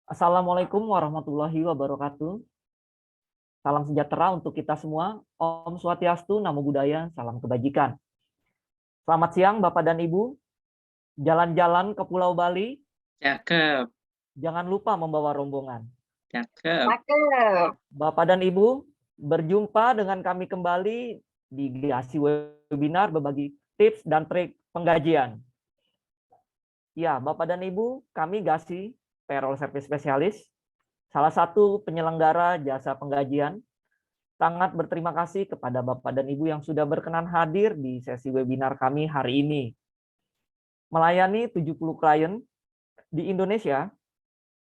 Assalamualaikum warahmatullahi wabarakatuh. Salam sejahtera untuk kita semua. Om Swastiastu, Namo Buddhaya, salam kebajikan. Selamat siang Bapak dan Ibu. Jalan-jalan ke Pulau Bali, Cakep, jangan lupa membawa rombongan. cakep. Cakep. Bapak dan Ibu, berjumpa dengan kami kembali di Gasi Webinar berbagi tips dan trik penggajian. Ya, Bapak dan Ibu, kami Gasi Payroll Service Specialist, salah satu penyelenggara jasa penggajian. Sangat berterima kasih kepada Bapak dan Ibu yang sudah berkenan hadir di sesi webinar kami hari ini. Melayani 70 klien di Indonesia,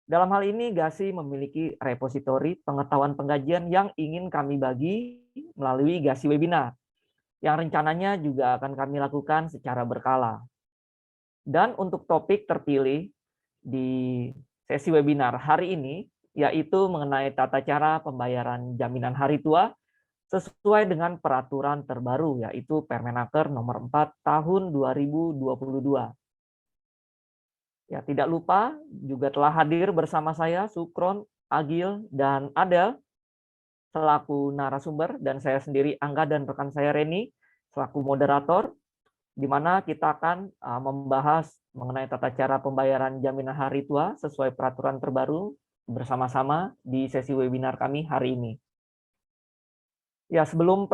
dalam hal ini Gasi memiliki repositori pengetahuan penggajian yang ingin kami bagi melalui Gasi Webinar, yang rencananya juga akan kami lakukan secara berkala. Dan untuk topik terpilih di sesi webinar hari ini, yaitu mengenai tata cara pembayaran jaminan hari tua sesuai dengan peraturan terbaru, yaitu Permenaker nomor 4 tahun 2022. Ya, tidak lupa juga telah hadir bersama saya Sukron, Agil, dan Adel selaku narasumber, dan saya sendiri Angga dan rekan saya Reni selaku moderator, di mana kita akan membahas mengenai tata cara pembayaran jaminan hari tua sesuai peraturan terbaru bersama-sama di sesi webinar kami hari ini. Ya, sebelum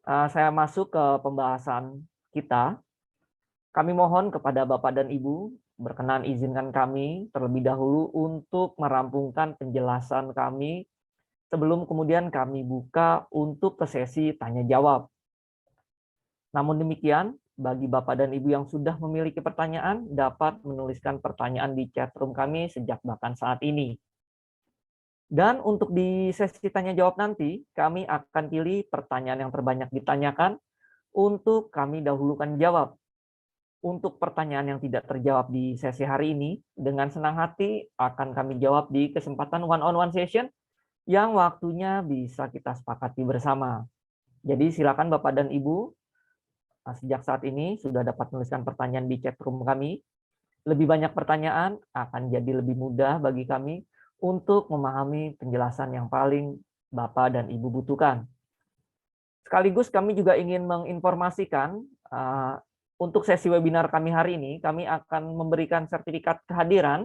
saya masuk ke pembahasan kita, kami mohon kepada Bapak dan Ibu berkenan izinkan kami terlebih dahulu untuk merampungkan penjelasan kami sebelum kemudian kami buka untuk ke sesi tanya jawab. Namun demikian, bagi Bapak dan Ibu yang sudah memiliki pertanyaan dapat menuliskan pertanyaan di chat room kami sejak bahkan saat ini. Dan untuk di sesi tanya jawab nanti, kami akan pilih pertanyaan yang terbanyak ditanyakan untuk kami dahulukan jawab. Untuk pertanyaan yang tidak terjawab di sesi hari ini, dengan senang hati akan kami jawab di kesempatan one-on-one session yang waktunya bisa kita sepakati bersama. Jadi silakan Bapak dan Ibu, sejak saat ini sudah dapat menuliskan pertanyaan di chat room kami. Lebih banyak pertanyaan akan jadi lebih mudah bagi kami untuk memahami penjelasan yang paling Bapak dan Ibu butuhkan. Sekaligus kami juga ingin menginformasikan untuk sesi webinar kami hari ini, kami akan memberikan sertifikat kehadiran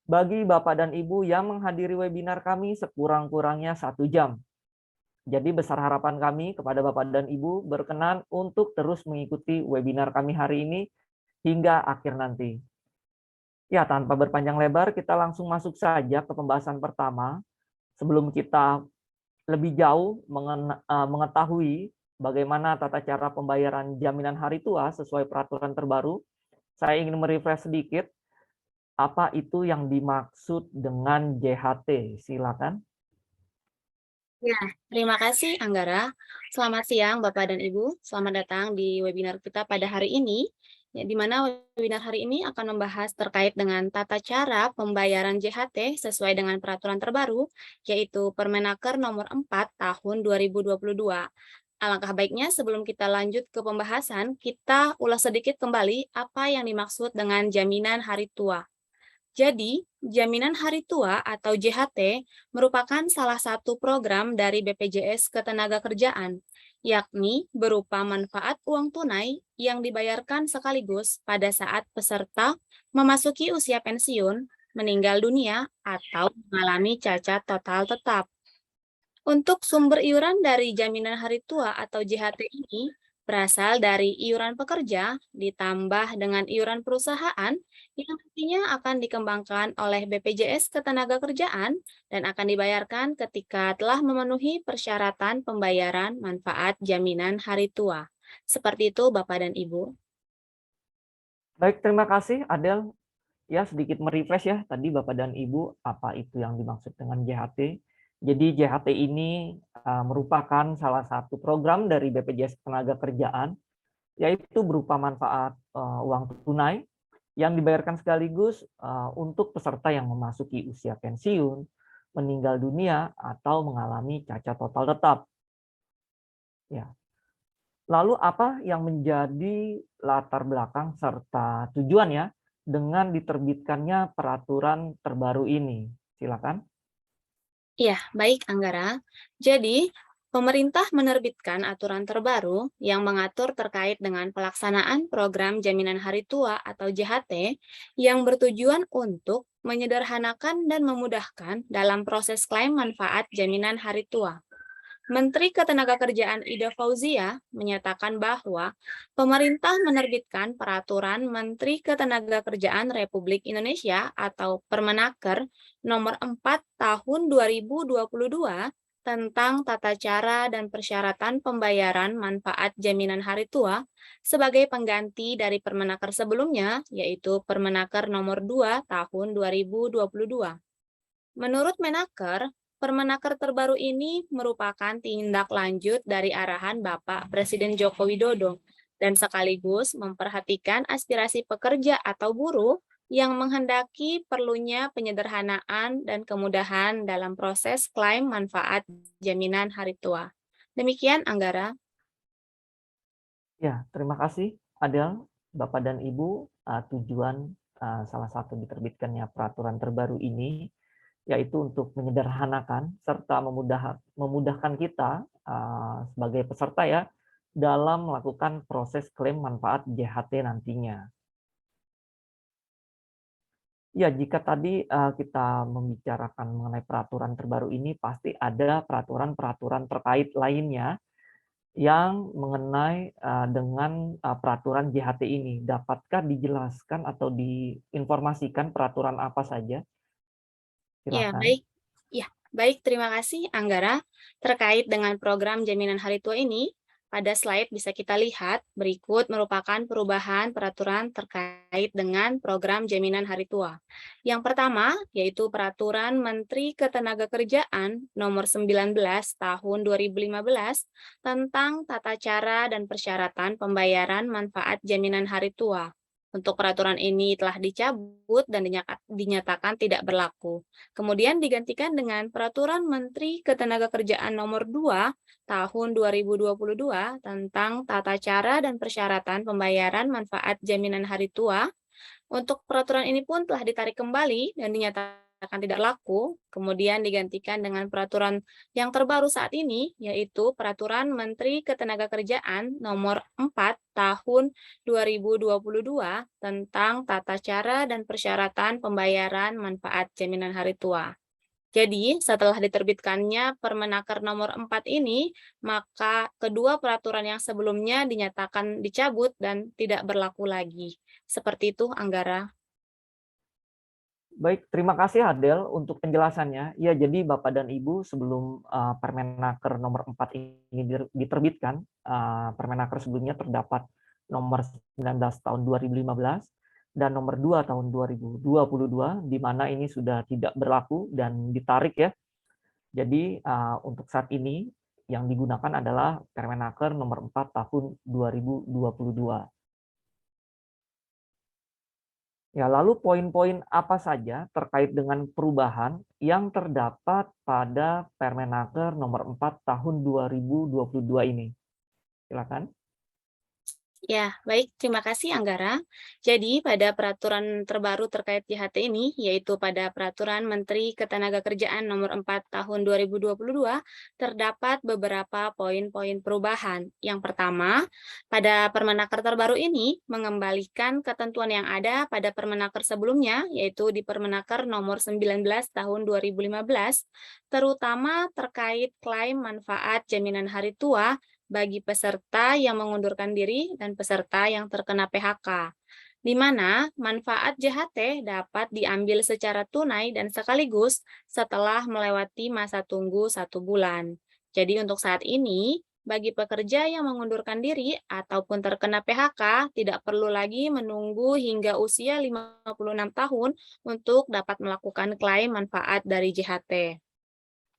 bagi Bapak dan Ibu yang menghadiri webinar kami sekurang-kurangnya 1 jam. Jadi besar harapan kami kepada Bapak dan Ibu berkenan untuk terus mengikuti webinar kami hari ini hingga akhir nanti. Ya, tanpa berpanjang lebar, kita langsung masuk saja ke pembahasan pertama. Sebelum kita lebih jauh mengetahui bagaimana tata cara pembayaran jaminan hari tua sesuai peraturan terbaru, saya ingin merefresh sedikit apa itu yang dimaksud dengan JHT. Silakan. Ya, terima kasih Anggara. Selamat siang Bapak dan Ibu. Selamat datang di webinar kita pada hari ini, di mana webinar hari ini akan membahas terkait dengan tata cara pembayaran JHT sesuai dengan peraturan terbaru, yaitu Permenaker nomor 4 tahun 2022. Alangkah baiknya sebelum kita lanjut ke pembahasan, kita ulas sedikit kembali apa yang dimaksud dengan jaminan hari tua. Jadi, Jaminan Hari Tua atau JHT merupakan salah satu program dari BPJS Ketenagakerjaan, yakni berupa manfaat uang tunai yang dibayarkan sekaligus pada saat peserta memasuki usia pensiun, meninggal dunia, atau mengalami cacat total tetap. Untuk sumber iuran dari Jaminan Hari Tua atau JHT ini berasal dari iuran pekerja ditambah dengan iuran perusahaan yang nantinya akan dikembangkan oleh BPJS Ketenagakerjaan dan akan dibayarkan ketika telah memenuhi persyaratan pembayaran manfaat jaminan hari tua. Seperti itu Bapak dan Ibu. Baik, terima kasih Adel. Ya, sedikit merefresh ya tadi Bapak dan Ibu apa itu yang dimaksud dengan JHT. Jadi JHT ini merupakan salah satu program dari BPJS Ketenagakerjaan, yaitu berupa manfaat uang tunai yang dibayarkan sekaligus untuk peserta yang memasuki usia pensiun, meninggal dunia, atau mengalami cacat total tetap. Ya. Lalu apa yang menjadi latar belakang serta tujuannya dengan diterbitkannya peraturan terbaru ini? Silakan. Ya, baik Anggara. Jadi, pemerintah menerbitkan aturan terbaru yang mengatur terkait dengan pelaksanaan program jaminan hari tua atau JHT yang bertujuan untuk menyederhanakan dan memudahkan dalam proses klaim manfaat jaminan hari tua. Menteri Ketenagakerjaan Ida Fauzia menyatakan bahwa pemerintah menerbitkan Peraturan Menteri Ketenagakerjaan Republik Indonesia atau Permenaker Nomor 4 Tahun 2022 tentang tata cara dan persyaratan pembayaran manfaat jaminan hari tua sebagai pengganti dari Permenaker sebelumnya, yaitu Permenaker Nomor 2 Tahun 2022. Menurut Menaker, Permenaker terbaru ini merupakan tindak lanjut dari arahan Bapak Presiden Joko Widodo dan sekaligus memperhatikan aspirasi pekerja atau buruh yang menghendaki perlunya penyederhanaan dan kemudahan dalam proses klaim manfaat jaminan hari tua. Demikian, Anggara. Ya, terima kasih Adel, Bapak dan Ibu. Tujuan salah satu diterbitkannya peraturan terbaru ini yaitu untuk menyederhanakan serta memudahkan kita sebagai peserta ya dalam melakukan proses klaim manfaat JHT nantinya. Ya, jika tadi kita membicarakan mengenai peraturan terbaru ini, pasti ada peraturan-peraturan terkait lainnya yang mengenai dengan peraturan JHT ini. Dapatkah dijelaskan atau diinformasikan peraturan apa saja? Ya, Silakan. baik. Ya, baik. Terima kasih, Anggara. Terkait dengan program jaminan hari tua ini, pada slide bisa kita lihat berikut merupakan perubahan peraturan terkait dengan program jaminan hari tua. Yang pertama, yaitu Peraturan Menteri Ketenagakerjaan Nomor 19 Tahun 2015 tentang tata cara dan persyaratan pembayaran manfaat jaminan hari tua. Untuk peraturan ini telah dicabut dan dinyatakan tidak berlaku. Kemudian digantikan dengan Peraturan Menteri Ketenagakerjaan Nomor 2 Tahun 2022 tentang tata cara dan persyaratan pembayaran manfaat jaminan hari tua. Untuk peraturan ini pun telah ditarik kembali dan dinyatakan tidak laku, kemudian digantikan dengan peraturan yang terbaru saat ini, yaitu Peraturan Menteri Ketenagakerjaan Nomor 4 Tahun 2022 tentang tata cara dan persyaratan pembayaran manfaat jaminan hari tua. Jadi, setelah diterbitkannya Permenaker Nomor 4 ini, maka kedua peraturan yang sebelumnya dinyatakan dicabut dan tidak berlaku lagi. Seperti itu, Anggara. Baik, terima kasih Adel untuk penjelasannya. Ya, jadi Bapak dan Ibu sebelum Permenaker nomor 4 ini diterbitkan, Permenaker sebelumnya terdapat nomor 19 tahun 2015 dan nomor 2 tahun 2022, di mana ini sudah tidak berlaku dan ditarik ya. Jadi untuk saat ini yang digunakan adalah Permenaker nomor 4 tahun 2022. Ya, lalu poin-poin apa saja terkait dengan perubahan yang terdapat pada Permenaker nomor 4 tahun 2022 ini? Silakan. Ya, baik. Terima kasih, Anggara. Jadi, pada peraturan terbaru terkait JHT ini, yaitu pada Peraturan Menteri Ketenagakerjaan Nomor 4 Tahun 2022, terdapat beberapa poin-poin perubahan. Yang pertama, pada Permenaker terbaru ini, mengembalikan ketentuan yang ada pada Permenaker sebelumnya, yaitu di Permenaker Nomor 19 Tahun 2015, terutama terkait klaim manfaat jaminan hari tua bagi peserta yang mengundurkan diri dan peserta yang terkena PHK, di mana manfaat JHT dapat diambil secara tunai dan sekaligus setelah melewati masa tunggu 1 bulan. Jadi untuk saat ini, bagi pekerja yang mengundurkan diri ataupun terkena PHK, tidak perlu lagi menunggu hingga usia 56 tahun untuk dapat melakukan klaim manfaat dari JHT.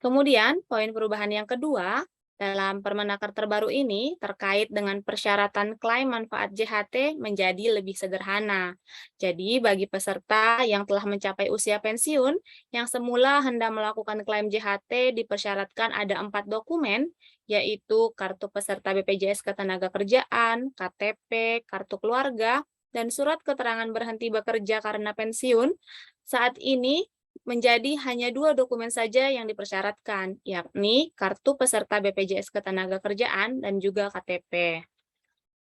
Kemudian, poin perubahan yang kedua, dalam Permenaker terbaru ini terkait dengan persyaratan klaim manfaat JHT menjadi lebih sederhana. Jadi bagi peserta yang telah mencapai usia pensiun, yang semula hendak melakukan klaim JHT dipersyaratkan ada 4 dokumen, yaitu kartu peserta BPJS Ketenagakerjaan, KTP, kartu keluarga, dan surat keterangan berhenti bekerja karena pensiun, saat ini menjadi hanya 2 dokumen saja yang dipersyaratkan, yakni kartu peserta BPJS Ketenagakerjaan dan juga KTP.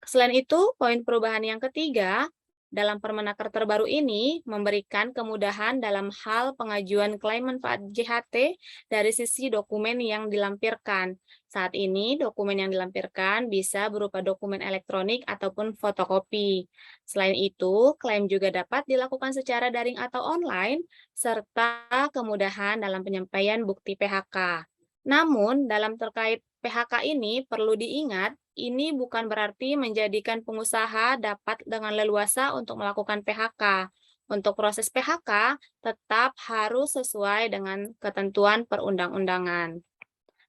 Selain itu, poin perubahan yang ketiga, dalam Permenaker terbaru ini memberikan kemudahan dalam hal pengajuan klaim manfaat JHT dari sisi dokumen yang dilampirkan. Saat ini, dokumen yang dilampirkan bisa berupa dokumen elektronik ataupun fotokopi. Selain itu, klaim juga dapat dilakukan secara daring atau online, serta kemudahan dalam penyampaian bukti PHK. Namun, dalam terkait PHK ini perlu diingat, ini bukan berarti menjadikan pengusaha dapat dengan leluasa untuk melakukan PHK. Untuk proses PHK tetap harus sesuai dengan ketentuan perundang-undangan.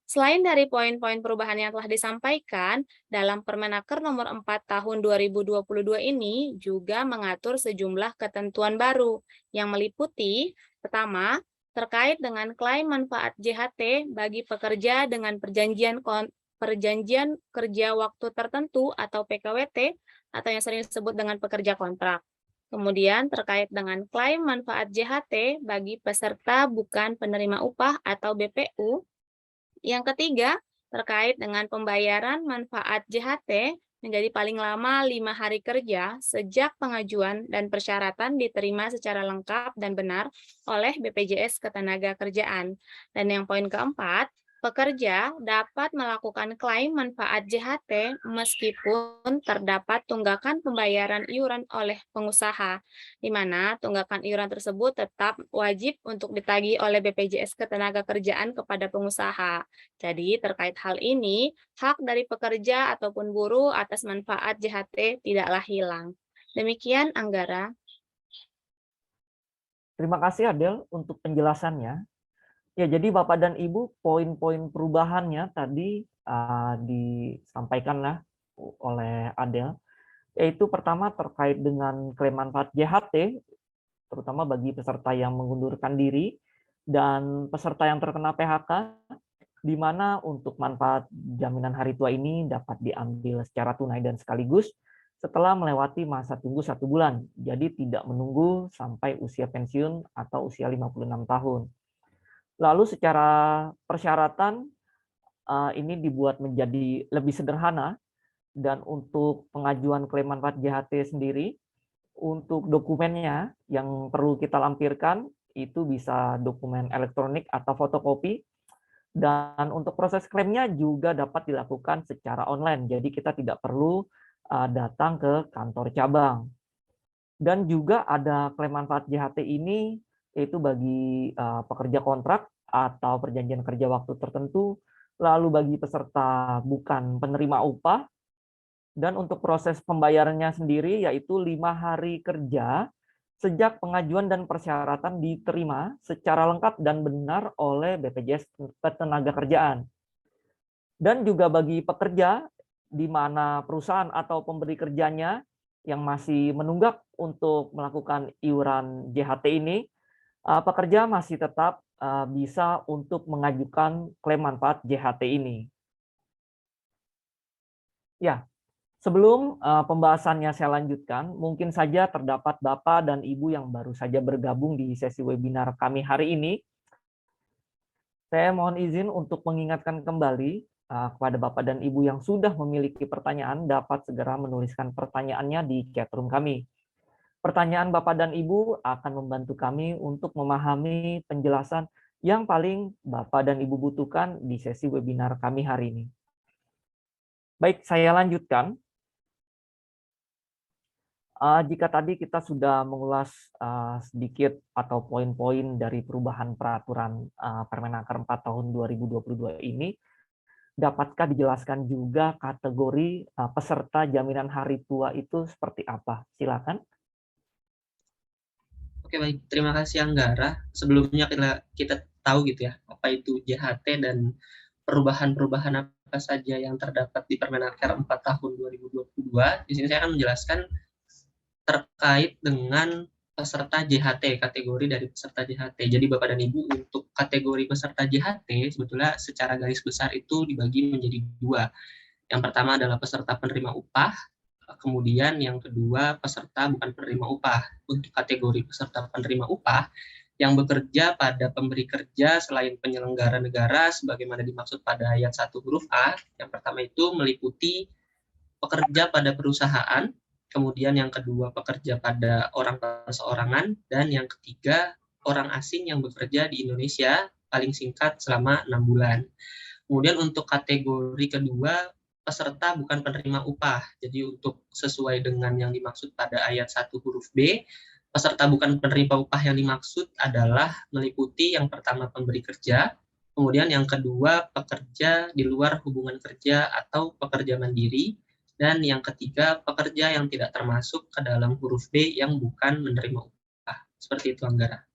Selain dari poin-poin perubahan yang telah disampaikan, dalam Permenaker nomor 4 tahun 2022 ini juga mengatur sejumlah ketentuan baru yang meliputi, pertama, terkait dengan klaim manfaat JHT bagi pekerja dengan perjanjian kerja waktu tertentu atau PKWT atau yang sering disebut dengan pekerja kontrak. Kemudian terkait dengan klaim manfaat JHT bagi peserta bukan penerima upah atau BPU. Yang ketiga, terkait dengan pembayaran manfaat JHT menjadi paling lama 5 hari kerja sejak pengajuan dan persyaratan diterima secara lengkap dan benar oleh BPJS Ketenagakerjaan. Dan yang poin keempat, pekerja dapat melakukan klaim manfaat JHT meskipun terdapat tunggakan pembayaran iuran oleh pengusaha, di mana tunggakan iuran tersebut tetap wajib untuk ditagih oleh BPJS Ketenagakerjaan kepada pengusaha. Jadi terkait hal ini, hak dari pekerja ataupun buruh atas manfaat JHT tidaklah hilang. Demikian Anggara. Terima kasih Adel untuk penjelasannya. Ya, jadi Bapak dan Ibu, poin-poin perubahannya tadi disampaikanlah oleh Adel, yaitu pertama terkait dengan klaim manfaat JHT, terutama bagi peserta yang mengundurkan diri dan peserta yang terkena PHK, di mana untuk manfaat jaminan hari tua ini dapat diambil secara tunai dan sekaligus setelah melewati masa tunggu 1 bulan, jadi tidak menunggu sampai usia pensiun atau usia 56 tahun. Lalu secara persyaratan ini dibuat menjadi lebih sederhana, dan untuk pengajuan klaim manfaat JHT sendiri, untuk dokumennya yang perlu kita lampirkan itu bisa dokumen elektronik atau fotokopi, dan untuk proses klaimnya juga dapat dilakukan secara online, jadi kita tidak perlu datang ke kantor cabang. Dan juga ada klaim manfaat JHT ini yaitu bagi pekerja kontrak atau perjanjian kerja waktu tertentu, lalu bagi peserta bukan penerima upah, dan untuk proses pembayarannya sendiri yaitu 5 hari kerja sejak pengajuan dan persyaratan diterima secara lengkap dan benar oleh BPJS Ketenagakerjaan. Dan juga bagi pekerja di mana perusahaan atau pemberi kerjanya yang masih menunggak untuk melakukan iuran JHT ini, pekerja masih tetap bisa untuk mengajukan klaim manfaat JHT ini. Ya, sebelum pembahasannya saya lanjutkan, mungkin saja terdapat Bapak dan Ibu yang baru saja bergabung di sesi webinar kami hari ini. Saya mohon izin untuk mengingatkan kembali kepada Bapak dan Ibu yang sudah memiliki pertanyaan dapat segera menuliskan pertanyaannya di chat room kami. Pertanyaan Bapak dan Ibu akan membantu kami untuk memahami penjelasan yang paling Bapak dan Ibu butuhkan di sesi webinar kami hari ini. Baik, saya lanjutkan. Jika tadi kita sudah mengulas sedikit atau poin-poin dari perubahan peraturan Permenaker 4 tahun 2022 ini, dapatkah dijelaskan juga kategori peserta jaminan hari tua itu seperti apa? Silakan. Oke, baik. Terima kasih Anggara. Sebelumnya kita tahu gitu ya, apa itu JHT dan perubahan-perubahan apa saja yang terdapat di Permenaker 4 tahun 2022. Di sini saya akan menjelaskan terkait dengan peserta JHT, kategori dari peserta JHT. Jadi Bapak dan Ibu, untuk kategori peserta JHT sebetulnya secara garis besar itu dibagi menjadi 2. Yang pertama adalah peserta penerima upah, Kemudian yang kedua, peserta bukan penerima upah. Untuk kategori peserta penerima upah yang bekerja pada pemberi kerja selain penyelenggara negara sebagaimana dimaksud pada ayat 1 huruf A. Yang pertama itu meliputi pekerja pada perusahaan, kemudian yang kedua pekerja pada orang perseorangan, dan yang ketiga orang asing yang bekerja di Indonesia paling singkat selama 6 bulan. Kemudian untuk kategori kedua, peserta bukan penerima upah. Jadi untuk sesuai dengan yang dimaksud pada ayat 1 huruf B, peserta bukan penerima upah yang dimaksud adalah meliputi yang pertama pemberi kerja, kemudian yang kedua pekerja di luar hubungan kerja atau pekerja mandiri, dan yang ketiga pekerja yang tidak termasuk ke dalam huruf B yang bukan menerima upah. Seperti itu, Anggara.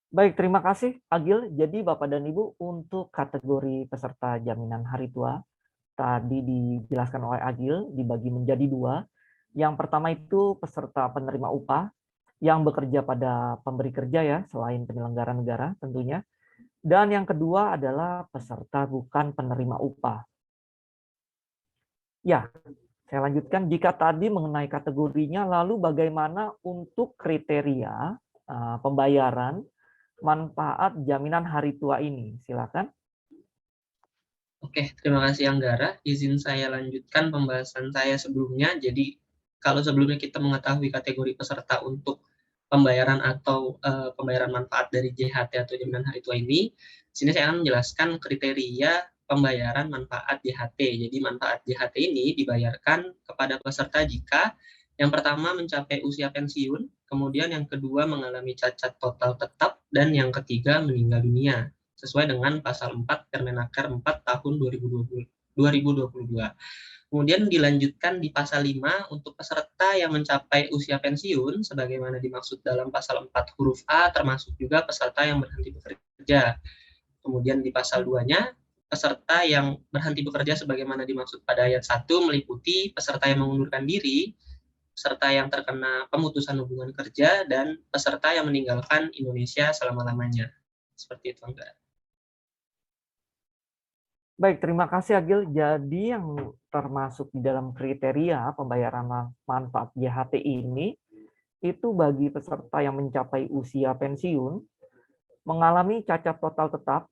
Baik, terima kasih Agil. Jadi Bapak dan Ibu, untuk kategori peserta jaminan hari tua, tadi dijelaskan oleh Agil, dibagi menjadi dua. Yang pertama itu peserta penerima upah, yang bekerja pada pemberi kerja ya, selain penyelenggara negara tentunya. Dan yang kedua adalah peserta bukan penerima upah. Ya, saya lanjutkan. Jika tadi mengenai kategorinya, lalu bagaimana untuk kriteria pembayaran manfaat jaminan hari tua ini? Silakan. Oke, terima kasih Anggara. Izin saya lanjutkan pembahasan saya sebelumnya. Jadi, kalau sebelumnya kita mengetahui kategori peserta untuk pembayaran atau pembayaran manfaat dari JHT atau jaminan hari tua ini, di sini saya akan menjelaskan kriteria pembayaran manfaat JHT. Jadi, manfaat JHT ini dibayarkan kepada peserta jika yang pertama mencapai usia pensiun, kemudian yang kedua mengalami cacat total tetap, dan yang ketiga meninggal dunia, sesuai dengan pasal 4 Permenaker 4 tahun 2022. Kemudian dilanjutkan di pasal 5 untuk peserta yang mencapai usia pensiun sebagaimana dimaksud dalam pasal 4 huruf A, termasuk juga peserta yang berhenti bekerja. Kemudian di pasal 2-nya, peserta yang berhenti bekerja sebagaimana dimaksud pada ayat 1 meliputi peserta yang mengundurkan diri, peserta yang terkena pemutusan hubungan kerja, dan peserta yang meninggalkan Indonesia selama-lamanya. Seperti itu, enggak? Baik, terima kasih Agil. Jadi yang termasuk di dalam kriteria pembayaran manfaat JHT ini, itu bagi peserta yang mencapai usia pensiun, mengalami cacat total tetap,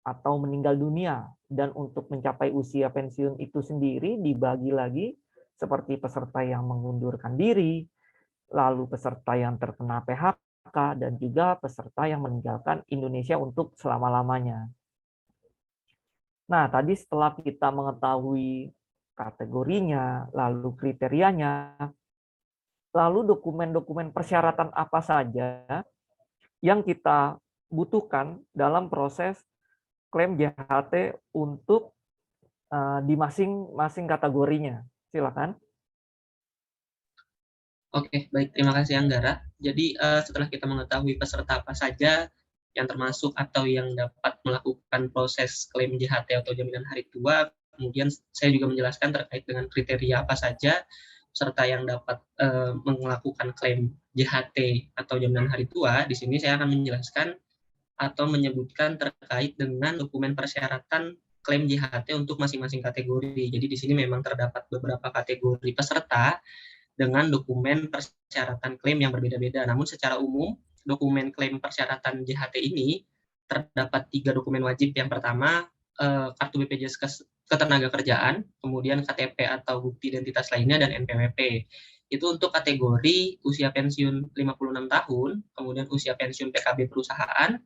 atau meninggal dunia. Dan untuk mencapai usia pensiun itu sendiri dibagi lagi seperti peserta yang mengundurkan diri, lalu peserta yang terkena PHK, dan juga peserta yang meninggalkan Indonesia untuk selama-lamanya. Nah, tadi setelah kita mengetahui kategorinya, lalu kriterianya, lalu dokumen-dokumen persyaratan apa saja yang kita butuhkan dalam proses klaim JHT untuk di masing-masing kategorinya. Silakan. Oke, baik. Terima kasih, Anggara. Jadi, setelah kita mengetahui peserta apa saja yang termasuk atau yang dapat melakukan proses klaim JHT atau jaminan hari tua, kemudian saya juga menjelaskan terkait dengan kriteria apa saja peserta yang dapat melakukan klaim JHT atau jaminan hari tua. Di sini saya akan menjelaskan atau menyebutkan terkait dengan dokumen persyaratan klaim JHT untuk masing-masing kategori. Jadi, di sini memang terdapat beberapa kategori peserta dengan dokumen persyaratan klaim yang berbeda-beda. Namun secara umum, dokumen klaim persyaratan JHT ini terdapat 3 dokumen wajib. Yang pertama, kartu BPJS Ketenagakerjaan, kemudian KTP atau bukti identitas lainnya, dan NPWP. Itu untuk kategori usia pensiun 56 tahun, kemudian usia pensiun PKB perusahaan,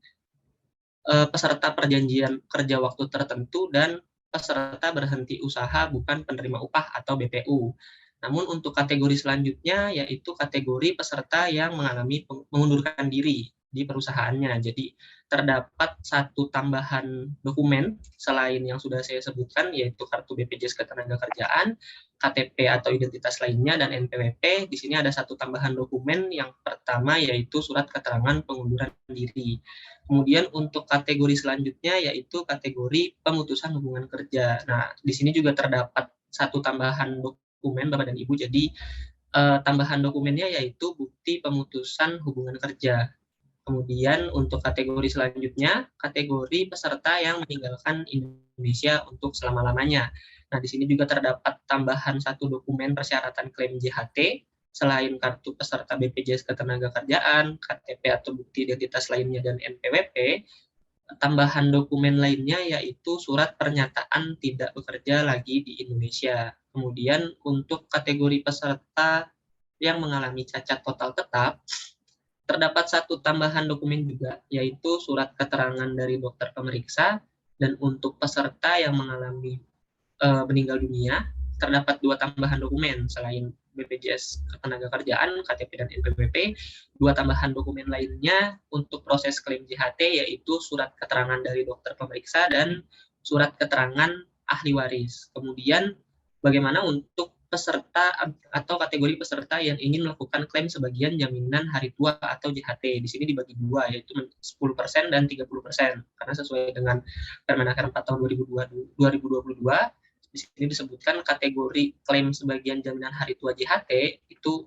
peserta perjanjian kerja waktu tertentu, dan peserta berhenti usaha bukan penerima upah atau BPU. Namun untuk kategori selanjutnya yaitu kategori peserta yang mengalami mengundurkan diri di perusahaannya. Jadi terdapat satu tambahan dokumen selain yang sudah saya sebutkan, yaitu kartu BPJS Ketenagakerjaan, KTP atau identitas lainnya, dan NPWP. Di sini ada satu tambahan dokumen, yang pertama yaitu surat keterangan pengunduran diri. Kemudian untuk kategori selanjutnya yaitu kategori pemutusan hubungan kerja. Nah, di sini juga terdapat satu tambahan dokumen Bapak dan Ibu. Jadi tambahan dokumennya yaitu bukti pemutusan hubungan kerja. Kemudian untuk kategori selanjutnya, kategori peserta yang meninggalkan Indonesia untuk selama-lamanya. Nah, di sini juga terdapat tambahan satu dokumen persyaratan klaim JHT selain kartu peserta BPJS Ketenagakerjaan, KTP atau bukti identitas lainnya, dan NPWP. Tambahan dokumen lainnya yaitu surat pernyataan tidak bekerja lagi di Indonesia. Kemudian untuk kategori peserta yang mengalami cacat total tetap, terdapat satu tambahan dokumen juga, yaitu surat keterangan dari dokter pemeriksa. Dan untuk peserta yang mengalami meninggal dunia, terdapat dua tambahan dokumen selain BPJS Ketenagakerjaan, KTP, dan NPWP. Dua tambahan dokumen lainnya untuk proses klaim JHT yaitu surat keterangan dari dokter pemeriksa dan surat keterangan ahli waris. Kemudian bagaimana untuk peserta atau kategori peserta yang ingin melakukan klaim sebagian jaminan hari tua atau JHT. Di sini dibagi dua, yaitu 10% dan 30%. Karena sesuai dengan Permenaker 4 tahun 2022, di sini disebutkan kategori klaim sebagian jaminan hari tua JHT itu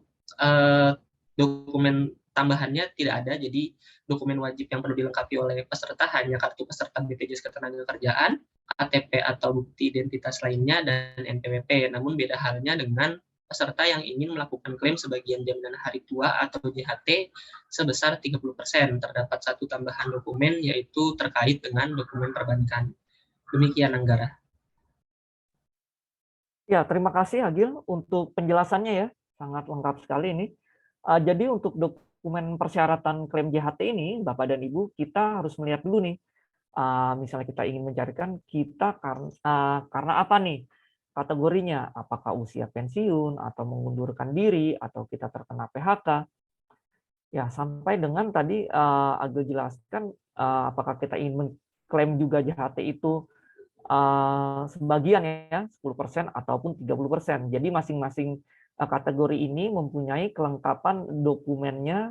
dokumen tambahannya tidak ada, jadi dokumen wajib yang perlu dilengkapi oleh peserta hanya kartu peserta BPJS Ketenagakerjaan, KTP atau bukti identitas lainnya, dan NPWP. Namun beda halnya dengan peserta yang ingin melakukan klaim sebagian jaminan hari tua atau JHT sebesar 30%. Terdapat satu tambahan dokumen yaitu terkait dengan dokumen perbankan. Demikian, Anggara. Ya, terima kasih Agil untuk penjelasannya ya, sangat lengkap sekali ini. Jadi untuk dokumen persyaratan klaim JHT ini, Bapak dan Ibu, kita harus melihat dulu nih, misalnya kita ingin mencarikan kita karena apa nih kategorinya, apakah usia pensiun, atau mengundurkan diri, atau kita terkena PHK. Ya, sampai dengan tadi Agil jelaskan, apakah kita ingin mengklaim juga JHT itu sebagian ya 10% ataupun 30%. Jadi masing-masing kategori ini mempunyai kelengkapan dokumennya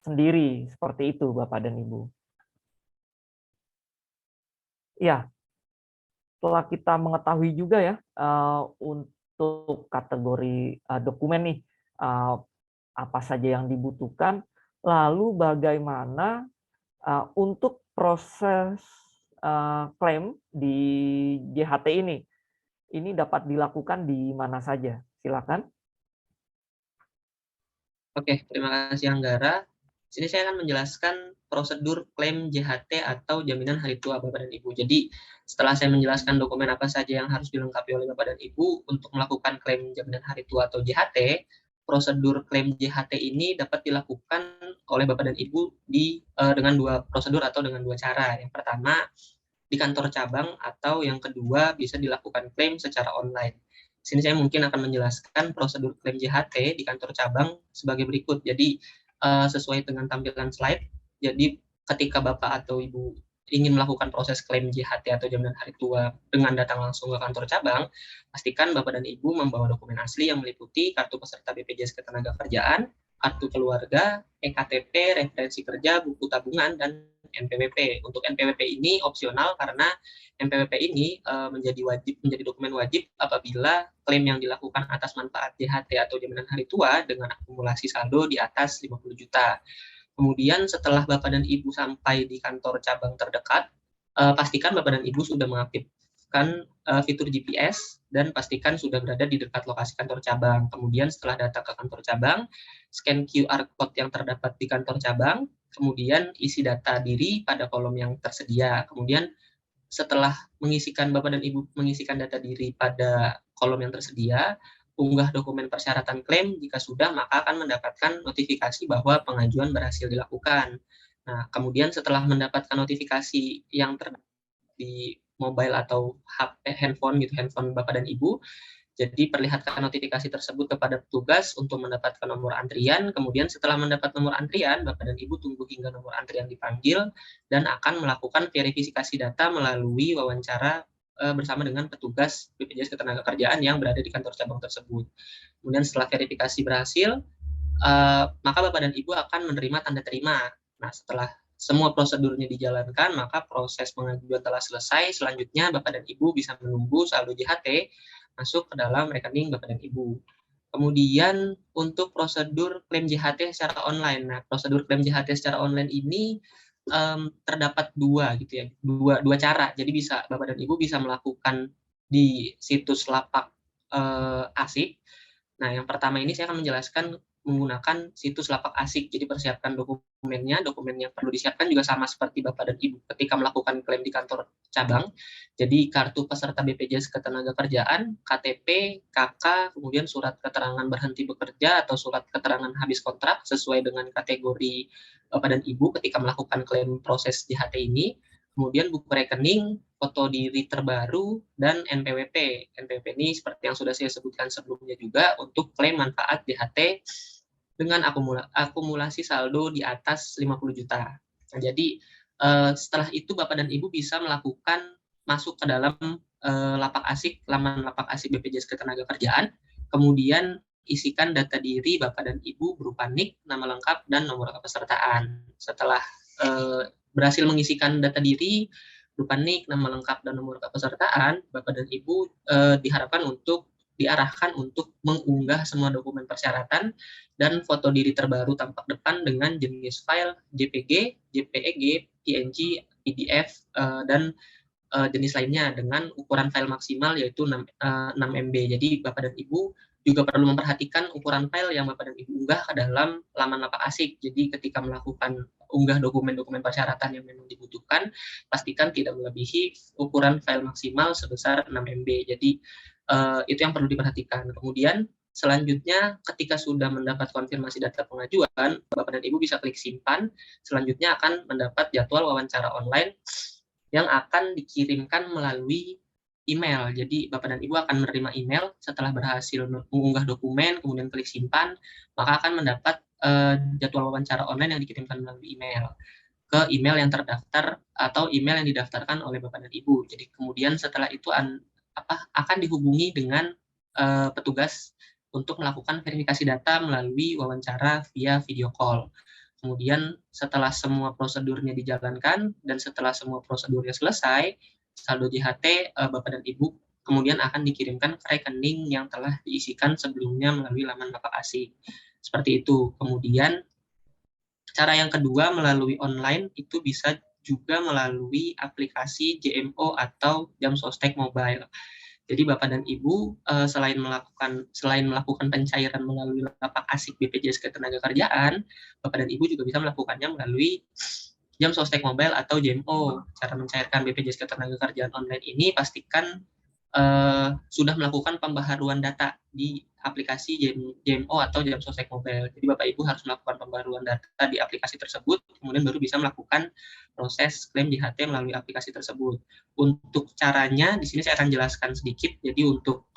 sendiri, seperti itu Bapak dan Ibu. Ya, setelah kita mengetahui juga ya untuk kategori dokumen nih apa saja yang dibutuhkan, lalu bagaimana untuk proses klaim di JHT ini dapat dilakukan di mana saja? Silakan. Oke, terima kasih Anggara. Di sini saya akan menjelaskan prosedur klaim JHT atau jaminan hari tua Bapak dan Ibu. Jadi, setelah saya menjelaskan dokumen apa saja yang harus dilengkapi oleh Bapak dan Ibu untuk melakukan klaim jaminan hari tua atau JHT, prosedur klaim JHT ini dapat dilakukan oleh Bapak dan Ibu dengan dua prosedur atau dengan dua cara. Yang pertama, di kantor cabang, atau yang kedua bisa dilakukan klaim secara online. Di sini saya mungkin akan menjelaskan prosedur klaim JHT di kantor cabang sebagai berikut. Jadi sesuai dengan tampilan slide, jadi ketika Bapak atau Ibu ingin melakukan proses klaim JHT atau jaminan hari tua dengan datang langsung ke kantor cabang, pastikan Bapak dan Ibu membawa dokumen asli yang meliputi kartu peserta BPJS Ketenagakerjaan, kartu keluarga, EKTP, referensi kerja, buku tabungan, dan NPWP. Untuk NPWP ini opsional karena NPWP ini menjadi dokumen wajib apabila klaim yang dilakukan atas manfaat JHT atau jaminan hari tua dengan akumulasi saldo di atas 50 juta. Kemudian setelah Bapak dan Ibu sampai di kantor cabang terdekat, pastikan Bapak dan Ibu sudah mengaktifkan fitur GPS dan pastikan sudah berada di dekat lokasi kantor cabang. Kemudian setelah datang ke kantor cabang, scan QR code yang terdapat di kantor cabang, kemudian isi data diri pada kolom yang tersedia. Kemudian setelah Bapak dan Ibu mengisikan data diri pada kolom yang tersedia, unggah dokumen persyaratan klaim. Jika sudah, maka akan mendapatkan notifikasi bahwa pengajuan berhasil dilakukan. Nah, kemudian setelah mendapatkan notifikasi yang di mobile atau handphone Bapak dan Ibu, jadi perlihatkan notifikasi tersebut kepada petugas untuk mendapatkan nomor antrian. Kemudian setelah mendapat nomor antrian, Bapak dan Ibu tunggu hingga nomor antrian dipanggil dan akan melakukan verifikasi data melalui wawancara bersama dengan petugas BPJS Ketenagakerjaan yang berada di kantor cabang tersebut. Kemudian setelah verifikasi berhasil, maka Bapak dan Ibu akan menerima tanda terima. Nah, setelah semua prosedurnya dijalankan, maka proses pengajuan telah selesai. Selanjutnya, Bapak dan Ibu bisa menunggu saldo JHT masuk ke dalam rekening Bapak dan Ibu. Kemudian untuk prosedur klaim JHT secara online. Nah, prosedur klaim JHT secara online ini terdapat dua cara. Jadi Bapak dan Ibu bisa melakukan di situs lapak ASIK. Nah, yang pertama ini saya akan menjelaskan menggunakan situs lapak ASIK. Jadi persiapkan dokumen yang perlu disiapkan juga sama seperti Bapak dan Ibu ketika melakukan klaim di kantor cabang. Jadi kartu peserta BPJS Ketenagakerjaan, KTP, KK, kemudian surat keterangan berhenti bekerja atau surat keterangan habis kontrak sesuai dengan kategori Bapak dan Ibu ketika melakukan klaim proses JHT ini. Kemudian buku rekening, foto diri terbaru, dan NPWP. NPWP ini seperti yang sudah saya sebutkan sebelumnya juga untuk klaim manfaat JHT dengan akumulasi saldo di atas 50 juta. Nah, jadi setelah itu Bapak dan Ibu bisa melakukan masuk ke dalam lapak ASIK, laman lapak ASIK BPJS Ketenagakerjaan, kemudian isikan data diri Bapak dan Ibu berupa NIK, nama lengkap, dan nomor kepesertaan. Setelah berhasil mengisikan data diri berupa NIK, nama lengkap, dan nomor kepesertaan, Bapak dan Ibu diarahkan untuk mengunggah semua dokumen persyaratan dan foto diri terbaru tampak depan dengan jenis file JPG, JPEG, PNG, PDF, dan jenis lainnya dengan ukuran file maksimal yaitu 6 MB. Jadi Bapak dan Ibu juga perlu memperhatikan ukuran file yang Bapak dan Ibu unggah ke dalam laman lapak ASIK. Jadi ketika melakukan unggah dokumen-dokumen persyaratan yang memang dibutuhkan, pastikan tidak melebihi ukuran file maksimal sebesar 6 MB. Jadi itu yang perlu diperhatikan. Kemudian selanjutnya ketika sudah mendapat konfirmasi data pengajuan, Bapak dan Ibu bisa klik simpan. Selanjutnya akan mendapat jadwal wawancara online yang akan dikirimkan melalui email. Jadi Bapak dan Ibu akan menerima email setelah berhasil mengunggah dokumen, kemudian klik simpan, maka akan mendapat jadwal wawancara online yang dikirimkan melalui email ke email yang terdaftar atau email yang didaftarkan oleh Bapak dan Ibu. Jadi kemudian setelah itu akan dihubungi dengan petugas untuk melakukan verifikasi data melalui wawancara via video call. Kemudian setelah semua prosedurnya dijalankan dan setelah semua prosedurnya selesai, saldo JHT Bapak dan Ibu kemudian akan dikirimkan ke rekening yang telah diisikan sebelumnya melalui laman lapak ASIK. Seperti itu. Kemudian cara yang kedua melalui online itu bisa juga melalui aplikasi JMO atau Jam Sostek Mobile. Jadi Bapak dan Ibu selain melakukan pencairan melalui lapak ASIK BPJS Ketenagakerjaan, Bapak dan Ibu juga bisa melakukannya melalui Jam Sostek Mobile atau JMO. Cara mencairkan BPJS Ketenagakerjaan online ini pastikan sudah melakukan pembaharuan data di aplikasi JMO atau Jam Sostek Mobile. Jadi Bapak Ibu harus melakukan pembaharuan data di aplikasi tersebut, kemudian baru bisa melakukan proses klaim JHT melalui aplikasi tersebut. Untuk caranya, di sini saya akan jelaskan sedikit. Jadi untuk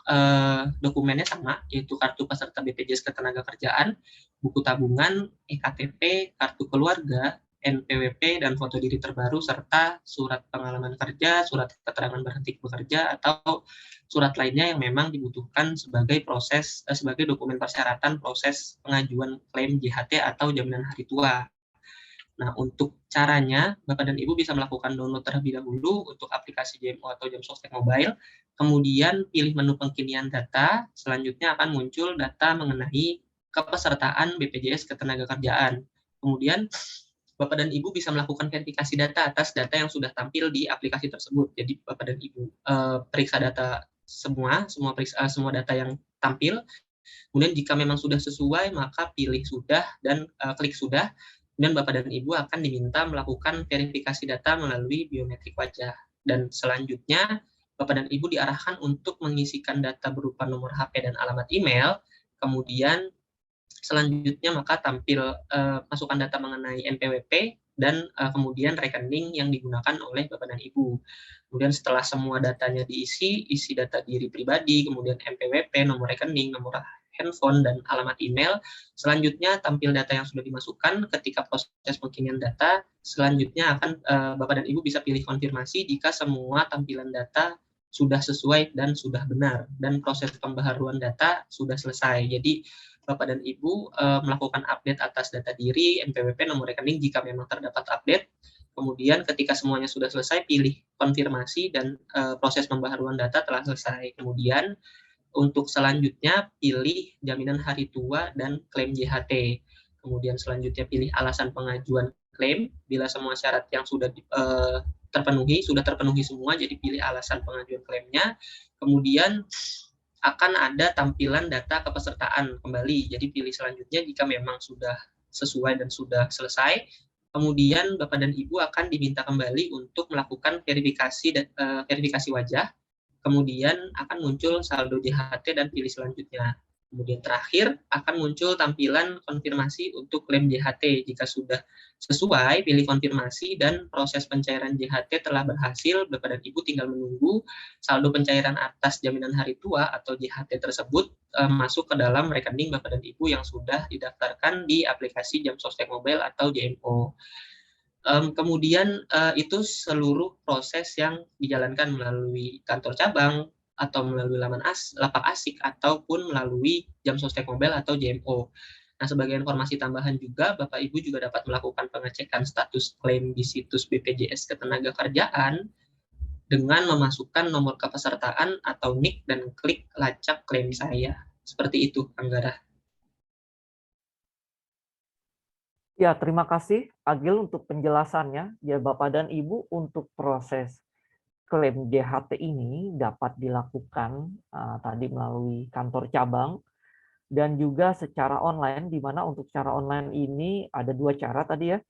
dokumennya sama, yaitu kartu peserta BPJS Ketenagakerjaan, buku tabungan, EKTP, kartu keluarga, NPWP dan foto diri terbaru serta surat pengalaman kerja, surat keterangan berhenti bekerja atau surat lainnya yang memang dibutuhkan sebagai dokumen persyaratan proses pengajuan klaim JHT atau jaminan hari tua. Nah, untuk caranya Bapak dan Ibu bisa melakukan download terlebih dahulu untuk aplikasi JMO atau Jam Sostek Mobile, kemudian pilih menu pengkinian data, selanjutnya akan muncul data mengenai kepesertaan BPJS Ketenagakerjaan. Kemudian Bapak dan Ibu bisa melakukan verifikasi data atas data yang sudah tampil di aplikasi tersebut. Jadi Bapak dan Ibu periksa data semua data yang tampil. Kemudian jika memang sudah sesuai, maka pilih sudah dan klik sudah. Kemudian Bapak dan Ibu akan diminta melakukan verifikasi data melalui biometrik wajah. Dan selanjutnya Bapak dan Ibu diarahkan untuk mengisikan data berupa nomor HP dan alamat email. Kemudian selanjutnya maka tampil masukan data mengenai NPWP dan kemudian rekening yang digunakan oleh Bapak dan Ibu. Kemudian setelah semua datanya diisi, isi data diri pribadi, kemudian NPWP, nomor rekening, nomor handphone, dan alamat email. Selanjutnya tampil data yang sudah dimasukkan ketika proses pengkinian data. Selanjutnya akan Bapak dan Ibu bisa pilih konfirmasi jika semua tampilan data sudah sesuai dan sudah benar, dan proses pembaharuan data sudah selesai. Jadi Bapak dan Ibu melakukan update atas data diri, NPWP, nomor rekening jika memang terdapat update. Kemudian ketika semuanya sudah selesai, pilih konfirmasi dan proses pembaharuan data telah selesai. Kemudian untuk selanjutnya pilih jaminan hari tua dan klaim JHT. Kemudian selanjutnya pilih alasan pengajuan klaim. Bila semua syarat yang sudah terpenuhi semua, jadi pilih alasan pengajuan klaimnya. Kemudian akan ada tampilan data kepesertaan kembali. Jadi pilih selanjutnya jika memang sudah sesuai dan sudah selesai. Kemudian Bapak dan Ibu akan diminta kembali untuk melakukan verifikasi wajah. Kemudian akan muncul saldo JHT dan pilih selanjutnya. Kemudian terakhir akan muncul tampilan konfirmasi untuk klaim JHT. Jika sudah sesuai, pilih konfirmasi dan proses pencairan JHT telah berhasil, Bapak dan Ibu tinggal menunggu saldo pencairan atas jaminan hari tua atau JHT tersebut masuk ke dalam rekening Bapak dan Ibu yang sudah didaftarkan di aplikasi Jam Sostek Mobile atau JMO. Kemudian itu seluruh proses yang dijalankan melalui kantor cabang atau melalui lapak asik ataupun melalui Jam Sostek Mobile atau JMO. Nah, sebagai informasi tambahan juga, Bapak Ibu juga dapat melakukan pengecekan status klaim di situs BPJS Ketenagakerjaan dengan memasukkan nomor kepesertaan atau NIK dan klik lacak klaim saya. Seperti itu, Anggara. Ya, terima kasih Agil untuk penjelasannya. Ya, Bapak dan Ibu, untuk proses klaim JHT ini dapat dilakukan tadi melalui kantor cabang dan juga secara online, di mana untuk secara online ini ada dua cara tadi ya.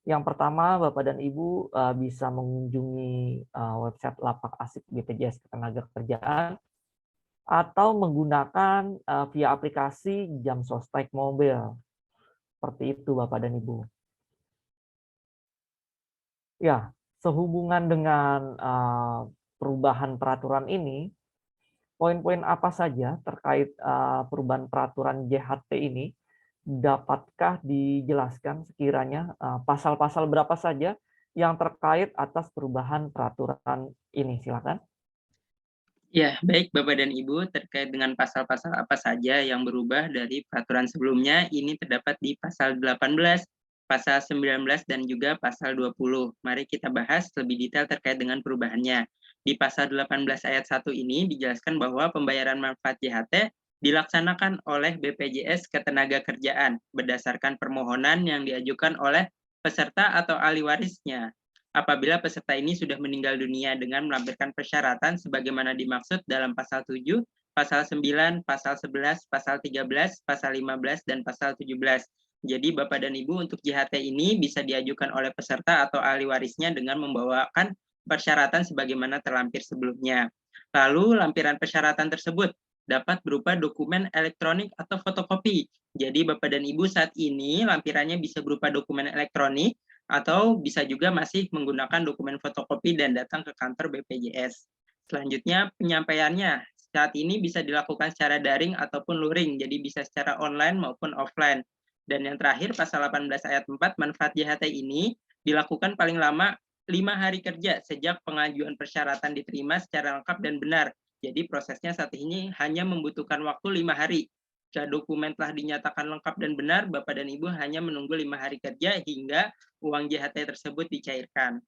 Yang pertama, Bapak dan Ibu bisa mengunjungi website lapak asik BPJS Ketenagakerjaan atau menggunakan via aplikasi Jam Sostek Mobile. Seperti itu, Bapak dan Ibu. Ya, sehubungan dengan perubahan peraturan ini, poin-poin apa saja terkait perubahan peraturan JHT ini dapatkah dijelaskan sekiranya pasal-pasal berapa saja yang terkait atas perubahan peraturan ini? Silakan. Ya, baik Bapak dan Ibu, terkait dengan pasal-pasal apa saja yang berubah dari peraturan sebelumnya, ini terdapat di pasal 18, pasal 19, dan juga pasal 20. Mari kita bahas lebih detail terkait dengan perubahannya. Di pasal 18 ayat 1 ini dijelaskan bahwa pembayaran manfaat JHT dilaksanakan oleh BPJS Ketenagakerjaan berdasarkan permohonan yang diajukan oleh peserta atau ahli warisnya. Apabila peserta ini sudah meninggal dunia dengan melampirkan persyaratan sebagaimana dimaksud dalam pasal 7, pasal 9, pasal 11, pasal 13, pasal 15, dan pasal 17. Jadi Bapak dan Ibu untuk JHT ini bisa diajukan oleh peserta atau ahli warisnya dengan membawakan persyaratan sebagaimana terlampir sebelumnya. Lalu lampiran persyaratan tersebut dapat berupa dokumen elektronik atau fotokopi. Jadi Bapak dan Ibu saat ini lampirannya bisa berupa dokumen elektronik atau bisa juga masih menggunakan dokumen fotokopi dan datang ke kantor BPJS. Selanjutnya penyampaiannya saat ini bisa dilakukan secara daring ataupun luring, jadi bisa secara online maupun offline. Dan yang terakhir pasal 18 ayat 4 manfaat JHT ini dilakukan paling lama 5 hari kerja sejak pengajuan persyaratan diterima secara lengkap dan benar. Jadi prosesnya saat ini hanya membutuhkan waktu 5 hari. Jika dokumen telah dinyatakan lengkap dan benar, Bapak dan Ibu hanya menunggu 5 hari kerja hingga uang JHT tersebut dicairkan.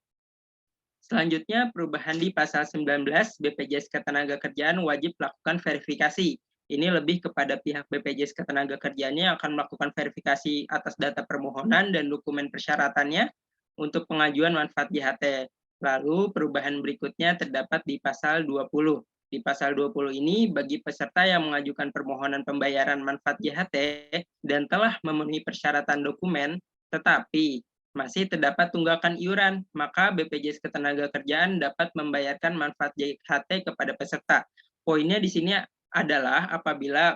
Selanjutnya, perubahan di pasal 19, BPJS Ketenagakerjaan wajib melakukan verifikasi. Ini lebih kepada pihak BPJS Ketenagakerjaannya yang akan melakukan verifikasi atas data permohonan dan dokumen persyaratannya untuk pengajuan manfaat JHT. Lalu perubahan berikutnya terdapat di pasal 20. Di pasal 20 ini, bagi peserta yang mengajukan permohonan pembayaran manfaat JHT dan telah memenuhi persyaratan dokumen, tetapi masih terdapat tunggakan iuran, maka BPJS Ketenagakerjaan dapat membayarkan manfaat JHT kepada peserta. Poinnya di sini adalah apabila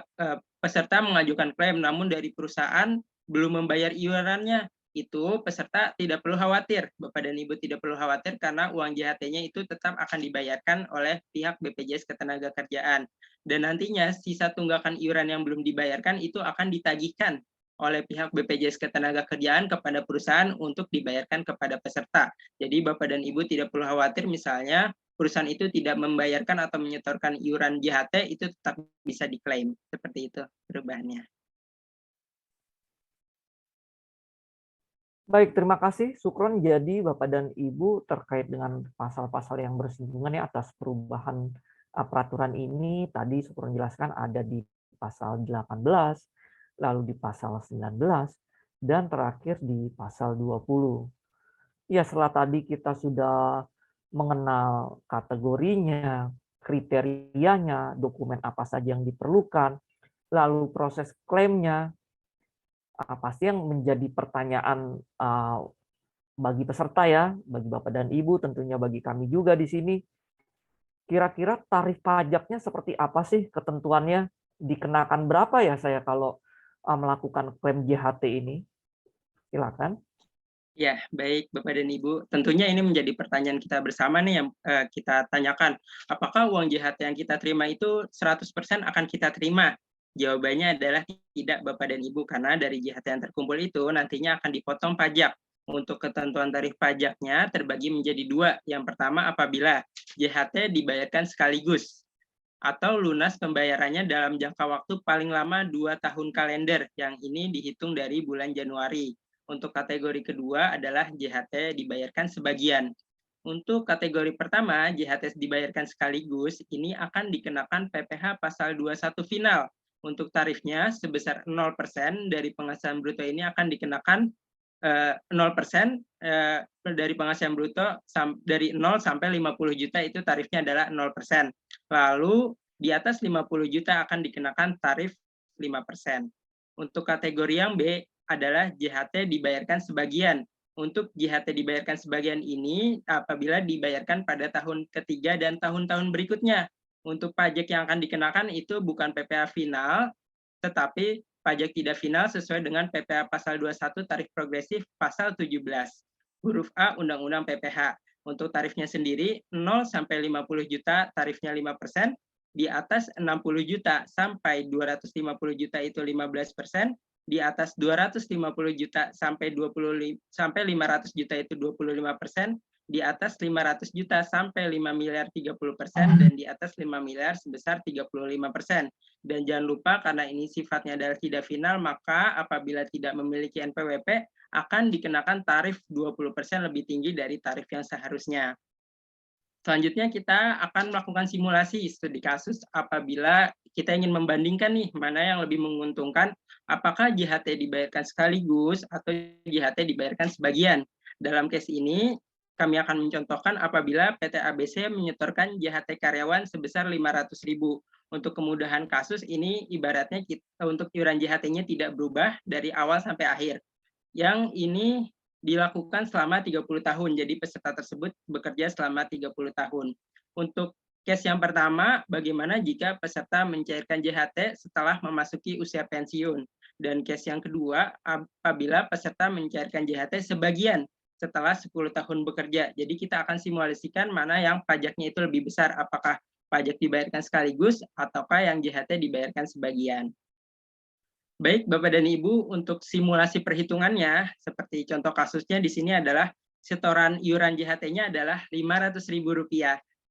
peserta mengajukan klaim namun dari perusahaan belum membayar iurannya, itu peserta tidak perlu khawatir, Bapak dan Ibu tidak perlu khawatir karena uang JHT-nya itu tetap akan dibayarkan oleh pihak BPJS Ketenagakerjaan. Dan nantinya sisa tunggakan iuran yang belum dibayarkan itu akan ditagihkan oleh pihak BPJS Ketenagakerjaan kepada perusahaan untuk dibayarkan kepada peserta. Jadi Bapak dan Ibu tidak perlu khawatir misalnya perusahaan itu tidak membayarkan atau menyetorkan iuran JHT, itu tetap bisa diklaim. Seperti itu perubahannya. Baik, terima kasih Sukron. Jadi Bapak dan Ibu terkait dengan pasal-pasal yang bersinggungan ya atas perubahan peraturan ini, tadi Sukron jelaskan ada di pasal 18, lalu di pasal 19, dan terakhir di pasal 20. Ya, setelah tadi kita sudah mengenal kategorinya, kriterianya, dokumen apa saja yang diperlukan, lalu proses klaimnya, pasti yang menjadi pertanyaan bagi peserta ya, bagi Bapak dan Ibu, tentunya bagi kami juga di sini. Kira-kira tarif pajaknya seperti apa sih ketentuannya? Dikenakan berapa ya saya kalau melakukan klaim JHT ini? Silakan. Ya, baik Bapak dan Ibu. Tentunya ini menjadi pertanyaan kita bersama nih yang kita tanyakan. Apakah uang JHT yang kita terima itu 100% akan kita terima? Jawabannya adalah tidak Bapak dan Ibu, karena dari JHT yang terkumpul itu nantinya akan dipotong pajak. Untuk ketentuan tarif pajaknya terbagi menjadi dua. Yang pertama apabila JHT dibayarkan sekaligus atau lunas pembayarannya dalam jangka waktu paling lama 2 tahun kalender, yang ini dihitung dari bulan Januari. Untuk kategori kedua adalah JHT dibayarkan sebagian. Untuk kategori pertama, JHT dibayarkan sekaligus, ini akan dikenakan PPh pasal 21 final. Untuk tarifnya sebesar 0% dari penghasilan bruto ini akan dikenakan 0% dari penghasilan bruto dari 0 sampai 50 juta itu tarifnya adalah 0%. Lalu di atas 50 juta akan dikenakan tarif 5%. Untuk kategori yang B adalah JHT dibayarkan sebagian. Untuk JHT dibayarkan sebagian ini apabila dibayarkan pada tahun ketiga dan tahun-tahun berikutnya. Untuk pajak yang akan dikenakan itu bukan PPh final, tetapi pajak tidak final sesuai dengan PPh pasal 21 tarif progresif pasal 17. Huruf A Undang-Undang PPh. Untuk tarifnya sendiri 0 sampai 50 juta tarifnya 5%, di atas 60 juta sampai 250 juta itu 15%, di atas 250 juta sampai 500 juta itu 25%, di atas 500 juta sampai 5 miliar 30%, dan di atas 5 miliar sebesar 35%. Dan jangan lupa karena ini sifatnya adalah tidak final, maka apabila tidak memiliki NPWP akan dikenakan tarif 20% lebih tinggi dari tarif yang seharusnya. Selanjutnya kita akan melakukan simulasi studi kasus apabila kita ingin membandingkan nih mana yang lebih menguntungkan, apakah JHT dibayarkan sekaligus atau JHT dibayarkan sebagian. Dalam case ini kami akan mencontohkan apabila PT ABC menyetorkan JHT karyawan sebesar 500.000. Untuk kemudahan kasus ini ibaratnya untuk iuran JHT-nya tidak berubah dari awal sampai akhir. Yang ini dilakukan selama 30 tahun. Jadi peserta tersebut bekerja selama 30 tahun. Untuk case yang pertama, bagaimana jika peserta mencairkan JHT setelah memasuki usia pensiun. Dan case yang kedua, apabila peserta mencairkan JHT sebagian setelah 10 tahun bekerja. Jadi kita akan simulasikan mana yang pajaknya itu lebih besar, apakah pajak dibayarkan sekaligus ataukah yang JHT dibayarkan sebagian. Baik, Bapak dan Ibu, untuk simulasi perhitungannya, seperti contoh kasusnya di sini adalah setoran iuran JHT-nya adalah Rp500.000.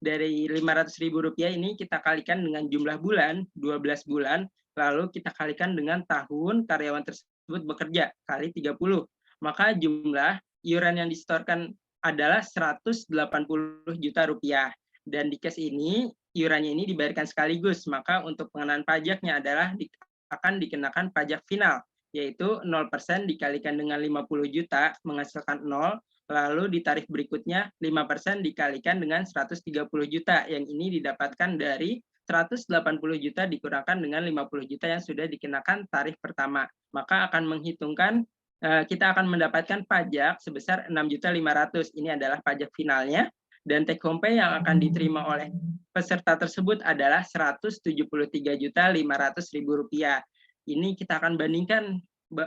Dari Rp500.000 ini kita kalikan dengan jumlah bulan, 12 bulan, lalu kita kalikan dengan tahun karyawan tersebut bekerja, kali 30. Maka jumlah iuran yang disetorkan adalah Rp180 juta. Dan di case ini, iurannya ini dibayarkan sekaligus, maka untuk pengenaan pajaknya adalah akan dikenakan pajak final, yaitu 0% dikalikan dengan 50 juta menghasilkan 0, lalu di tarif berikutnya 5% dikalikan dengan 130 juta, yang ini didapatkan dari 180 juta dikurangkan dengan 50 juta yang sudah dikenakan tarif pertama. Maka akan menghitungkan, kita akan mendapatkan pajak sebesar 6.500.000. Ini adalah pajak finalnya, dan take home pay yang akan diterima oleh peserta tersebut adalah Rp173.500.000. Ini kita akan bandingkan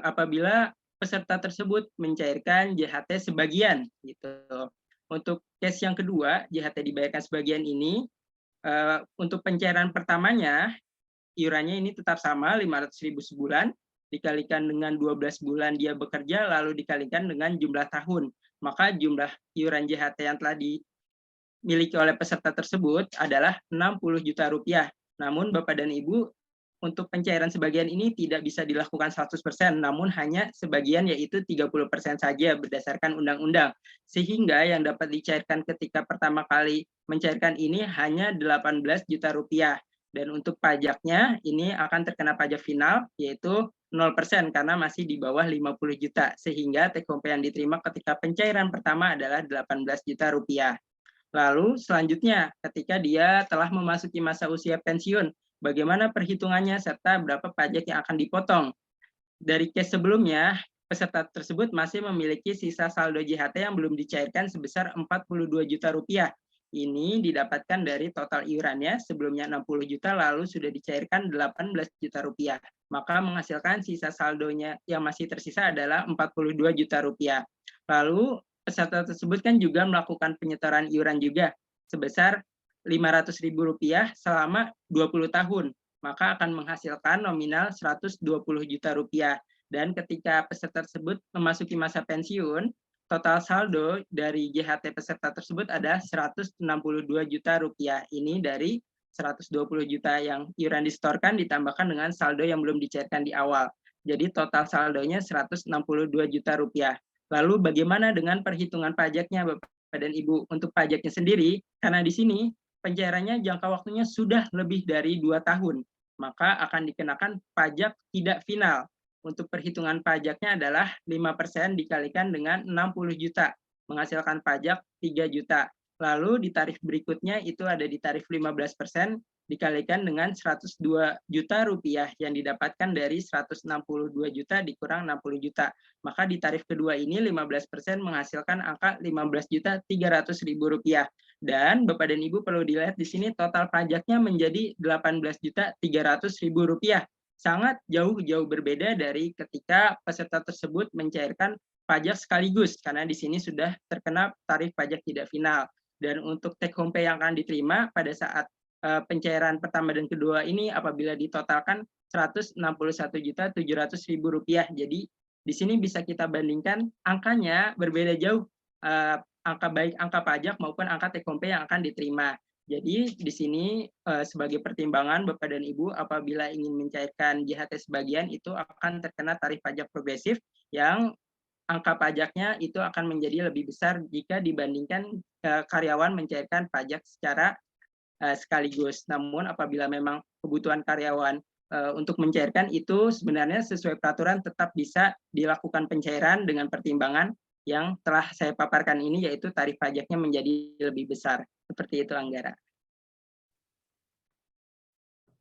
apabila peserta tersebut mencairkan JHT sebagian gitu. Untuk case yang kedua, JHT dibayarkan sebagian ini, untuk pencairan pertamanya iurannya ini tetap sama 500.000 sebulan, dikalikan dengan 12 bulan dia bekerja, lalu dikalikan dengan jumlah tahun. Maka jumlah iuran JHT yang telah dimiliki oleh peserta tersebut adalah Rp60 juta. Namun Bapak dan Ibu, untuk pencairan sebagian ini tidak bisa dilakukan 100%, namun hanya sebagian, yaitu 30% saja berdasarkan undang-undang. Sehingga yang dapat dicairkan ketika pertama kali mencairkan ini hanya Rp18 juta. Dan untuk pajaknya ini akan terkena pajak final, yaitu 0% karena masih di bawah 50 juta. Sehingga take home pay yang diterima ketika pencairan pertama adalah Rp18 juta. Lalu selanjutnya, ketika dia telah memasuki masa usia pensiun, bagaimana perhitungannya serta berapa pajak yang akan dipotong. Dari case sebelumnya, peserta tersebut masih memiliki sisa saldo JHT yang belum dicairkan sebesar 42 juta rupiah. Ini didapatkan dari total iurannya sebelumnya 60 juta lalu sudah dicairkan 18 juta rupiah. Maka menghasilkan sisa saldonya yang masih tersisa adalah 42 juta rupiah. Lalu peserta tersebut kan juga melakukan penyetoran iuran juga sebesar Rp500.000 selama 20 tahun, maka akan menghasilkan nominal 120 juta rupiah. Dan ketika peserta tersebut memasuki masa pensiun, total saldo dari JHT peserta tersebut ada 162 juta rupiah. Ini dari 120 juta yang iuran disetorkan ditambahkan dengan saldo yang belum dicairkan di awal. Jadi total saldonya 162 juta rupiah. Lalu bagaimana dengan perhitungan pajaknya, Bapak dan Ibu? Untuk pajaknya sendiri, karena di sini pencairannya jangka waktunya sudah lebih dari 2 tahun, maka akan dikenakan pajak tidak final. Untuk perhitungan pajaknya adalah 5% dikalikan dengan 60 juta, menghasilkan pajak 3 juta. Lalu di tarif berikutnya itu ada di tarif 15%, dikalikan dengan 102 juta rupiah yang didapatkan dari 162 juta dikurang 60 juta. Maka di tarif kedua ini 15% menghasilkan angka 15.300.000 rupiah. Dan Bapak dan Ibu perlu dilihat di sini total pajaknya menjadi 18.300.000 rupiah. Sangat jauh-jauh berbeda dari ketika peserta tersebut mencairkan pajak sekaligus, karena di sini sudah terkena tarif pajak tidak final. Dan untuk take home pay yang akan diterima pada saat pencairan pertama dan kedua ini apabila ditotalkan Rp161.700.000. Jadi di sini bisa kita bandingkan angkanya berbeda jauh, baik angka pajak maupun angka take home pay yang akan diterima. Jadi di sini sebagai pertimbangan Bapak dan Ibu apabila ingin mencairkan JHT sebagian itu akan terkena tarif pajak progresif yang angka pajaknya itu akan menjadi lebih besar jika dibandingkan karyawan mencairkan pajak secara sekaligus. Namun apabila memang kebutuhan karyawan untuk mencairkan itu sebenarnya sesuai peraturan tetap bisa dilakukan pencairan dengan pertimbangan yang telah saya paparkan ini, yaitu tarif pajaknya menjadi lebih besar. Seperti itu, Anggara.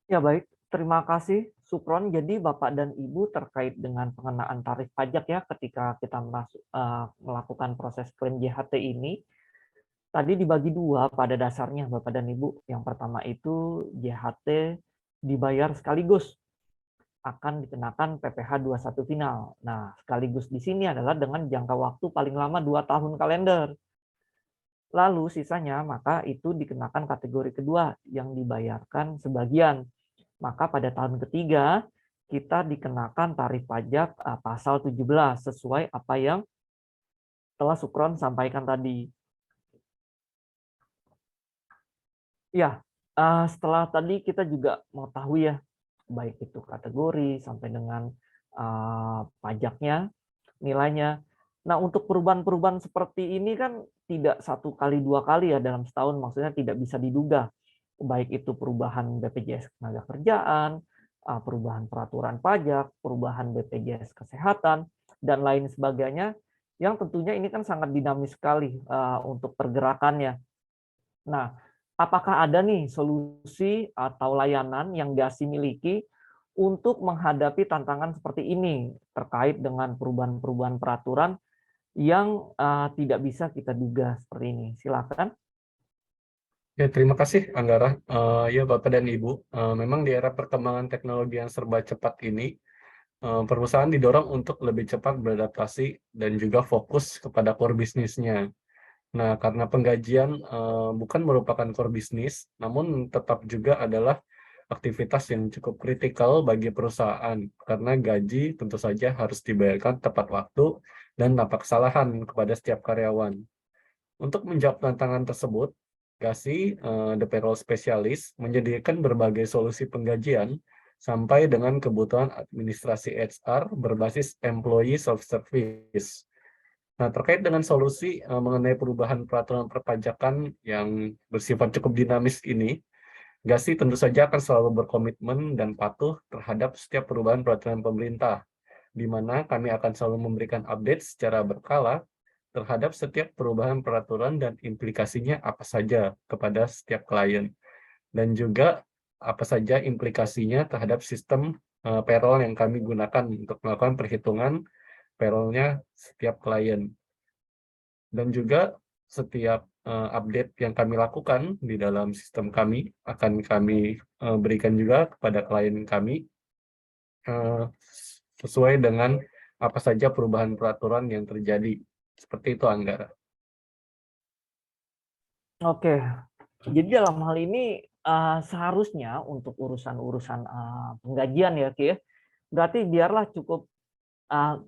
Ya baik, terima kasih Supron. Jadi Bapak dan Ibu terkait dengan pengenaan tarif pajak ya ketika kita melakukan proses klaim JHT ini, tadi dibagi dua pada dasarnya Bapak dan Ibu. Yang pertama itu JHT dibayar sekaligus, akan dikenakan PPh 21 final. Nah, sekaligus di sini adalah dengan jangka waktu paling lama 2 tahun kalender. Lalu sisanya maka itu dikenakan kategori kedua yang dibayarkan sebagian. Maka pada tahun ketiga kita dikenakan tarif pajak pasal 17 sesuai apa yang telah Supron sampaikan tadi. Ya, setelah tadi kita juga mengetahui ya, baik itu kategori sampai dengan pajaknya, nilainya. Nah, untuk perubahan-perubahan seperti ini kan tidak 1 kali 2 kali ya dalam setahun, maksudnya tidak bisa diduga. Baik itu perubahan BPJS Ketenagakerjaan, perubahan peraturan pajak, perubahan BPJS Kesehatan, dan lain sebagainya, yang tentunya ini kan sangat dinamis sekali untuk pergerakannya. Nah, apakah ada nih solusi atau layanan yang GASI miliki untuk menghadapi tantangan seperti ini terkait dengan perubahan-perubahan peraturan yang tidak bisa kita duga seperti ini? Silakan. Ya, terima kasih Anggara. Ya Bapak dan Ibu, memang di era perkembangan teknologi yang serba cepat ini, perusahaan didorong untuk lebih cepat beradaptasi dan juga fokus kepada core bisnisnya. Nah, karena penggajian bukan merupakan core bisnis, namun tetap juga adalah aktivitas yang cukup kritikal bagi perusahaan, karena gaji tentu saja harus dibayarkan tepat waktu dan tanpa kesalahan kepada setiap karyawan. Untuk menjawab tantangan tersebut, GASI, The Payroll Specialist, menyediakan berbagai solusi penggajian sampai dengan kebutuhan administrasi HR berbasis Employee Self-Service. Nah, terkait dengan solusi mengenai perubahan peraturan perpajakan yang bersifat cukup dinamis ini, GASI tentu saja akan selalu berkomitmen dan patuh terhadap setiap perubahan peraturan pemerintah, di mana kami akan selalu memberikan update secara berkala terhadap setiap perubahan peraturan dan implikasinya apa saja kepada setiap klien. Dan juga apa saja implikasinya terhadap sistem payroll yang kami gunakan untuk melakukan perhitungan payroll-nya setiap klien. Dan juga setiap update yang kami lakukan di dalam sistem kami akan kami berikan juga kepada klien kami sesuai dengan apa saja perubahan peraturan yang terjadi. Seperti itu, Anggara. Oke, jadi dalam hal ini seharusnya untuk urusan-urusan penggajian ya, Ki, berarti biarlah cukup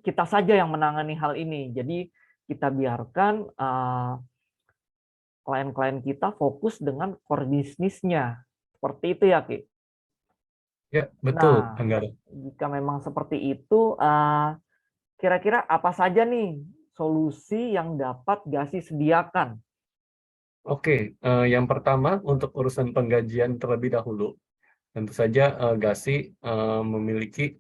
kita saja yang menangani hal ini. Jadi kita biarkan klien-klien kita fokus dengan core bisnisnya. Seperti itu ya, Ki. Ya, betul, Nah, Anggara. jika memang seperti itu, kira-kira apa saja nih solusi yang dapat GASI sediakan? Oke, yang pertama untuk urusan penggajian terlebih dahulu, tentu saja GASI memiliki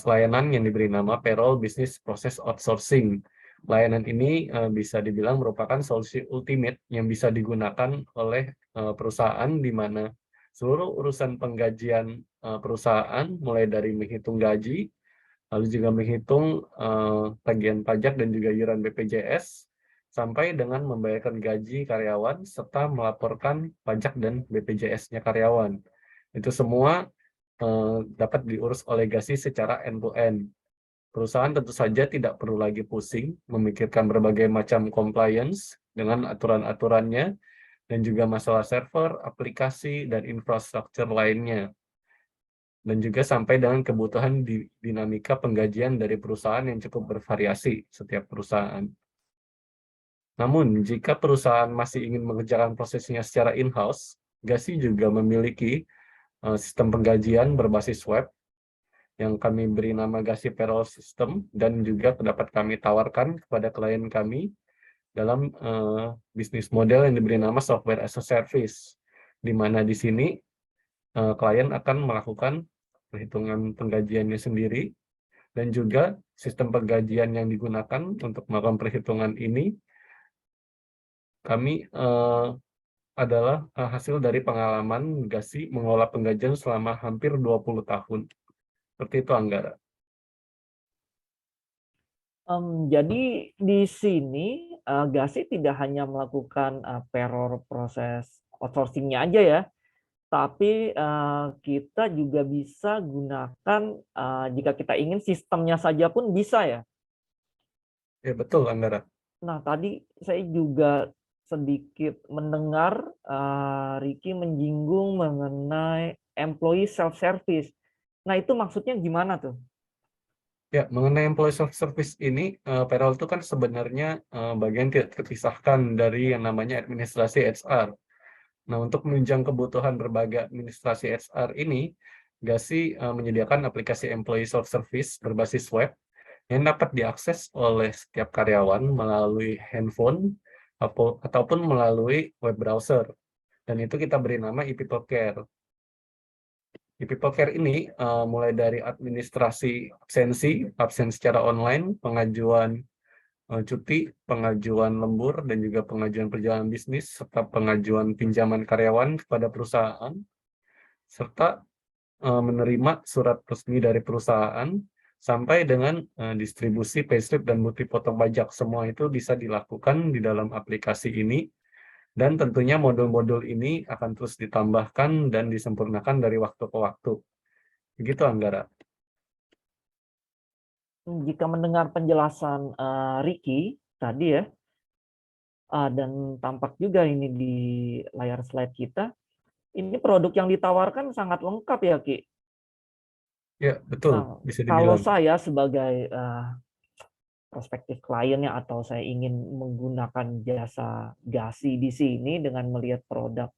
layanan yang diberi nama Payroll Business Process Outsourcing. Layanan ini bisa dibilang merupakan solusi ultimate yang bisa digunakan oleh perusahaan di mana seluruh urusan penggajian perusahaan, mulai dari menghitung gaji, lalu juga menghitung tagihan pajak dan juga iuran BPJS, sampai dengan membayarkan gaji karyawan serta melaporkan pajak dan BPJS-nya karyawan. Itu semua dapat diurus oleh GASI secara end-to-end. Perusahaan tentu saja tidak perlu lagi pusing memikirkan berbagai macam compliance dengan aturan-aturannya dan juga masalah server, aplikasi, dan infrastruktur lainnya. Dan juga sampai dengan kebutuhan dinamika penggajian dari perusahaan yang cukup bervariasi setiap perusahaan. Namun, jika perusahaan masih ingin mengerjakan prosesnya secara in-house, GASI juga memiliki sistem penggajian berbasis web yang kami beri nama GASI Payroll System dan juga dapat kami tawarkan kepada klien kami dalam bisnis model yang diberi nama Software as a Service, di mana di sini klien akan melakukan perhitungan penggajiannya sendiri dan juga sistem penggajian yang digunakan untuk melakukan perhitungan ini kami adalah hasil dari pengalaman GASI mengelola penggajian selama hampir 20 tahun. Seperti itu, Anggara. Jadi di sini GASI tidak hanya melakukan payroll proses outsourcing-nya aja ya, tapi kita juga bisa gunakan jika kita ingin sistemnya saja pun bisa ya. Ya, betul, Anggara. Nah, tadi saya juga sedikit mendengar Ricky menyinggung mengenai employee self-service. Nah, itu maksudnya gimana tuh? Ya, mengenai employee self-service ini, payroll itu kan sebenarnya bagian tidak terpisahkan dari yang namanya administrasi HR. Nah, untuk menunjang kebutuhan berbagai administrasi HR ini, GASI menyediakan aplikasi employee self-service berbasis web yang dapat diakses oleh setiap karyawan melalui handphone ataupun melalui web browser. Dan itu kita beri nama ePeople Care. ePeople Care ini mulai dari administrasi absen secara online, pengajuan cuti, pengajuan lembur, dan juga pengajuan perjalanan bisnis, serta pengajuan pinjaman karyawan kepada perusahaan, serta menerima surat resmi dari perusahaan, sampai dengan distribusi payslip dan bukti potong pajak. Semua itu bisa dilakukan di dalam aplikasi ini, dan tentunya modul-modul ini akan terus ditambahkan dan disempurnakan dari waktu ke waktu. Begitu, Anggara. Jika mendengar penjelasan Ricky tadi ya, dan tampak juga ini di layar slide kita, ini produk yang ditawarkan sangat lengkap ya, Ki. Ya, betul. Nah, Bisa kalau dibilang. saya sebagai prospektif kliennya atau saya ingin menggunakan jasa GASI di sini dengan melihat produk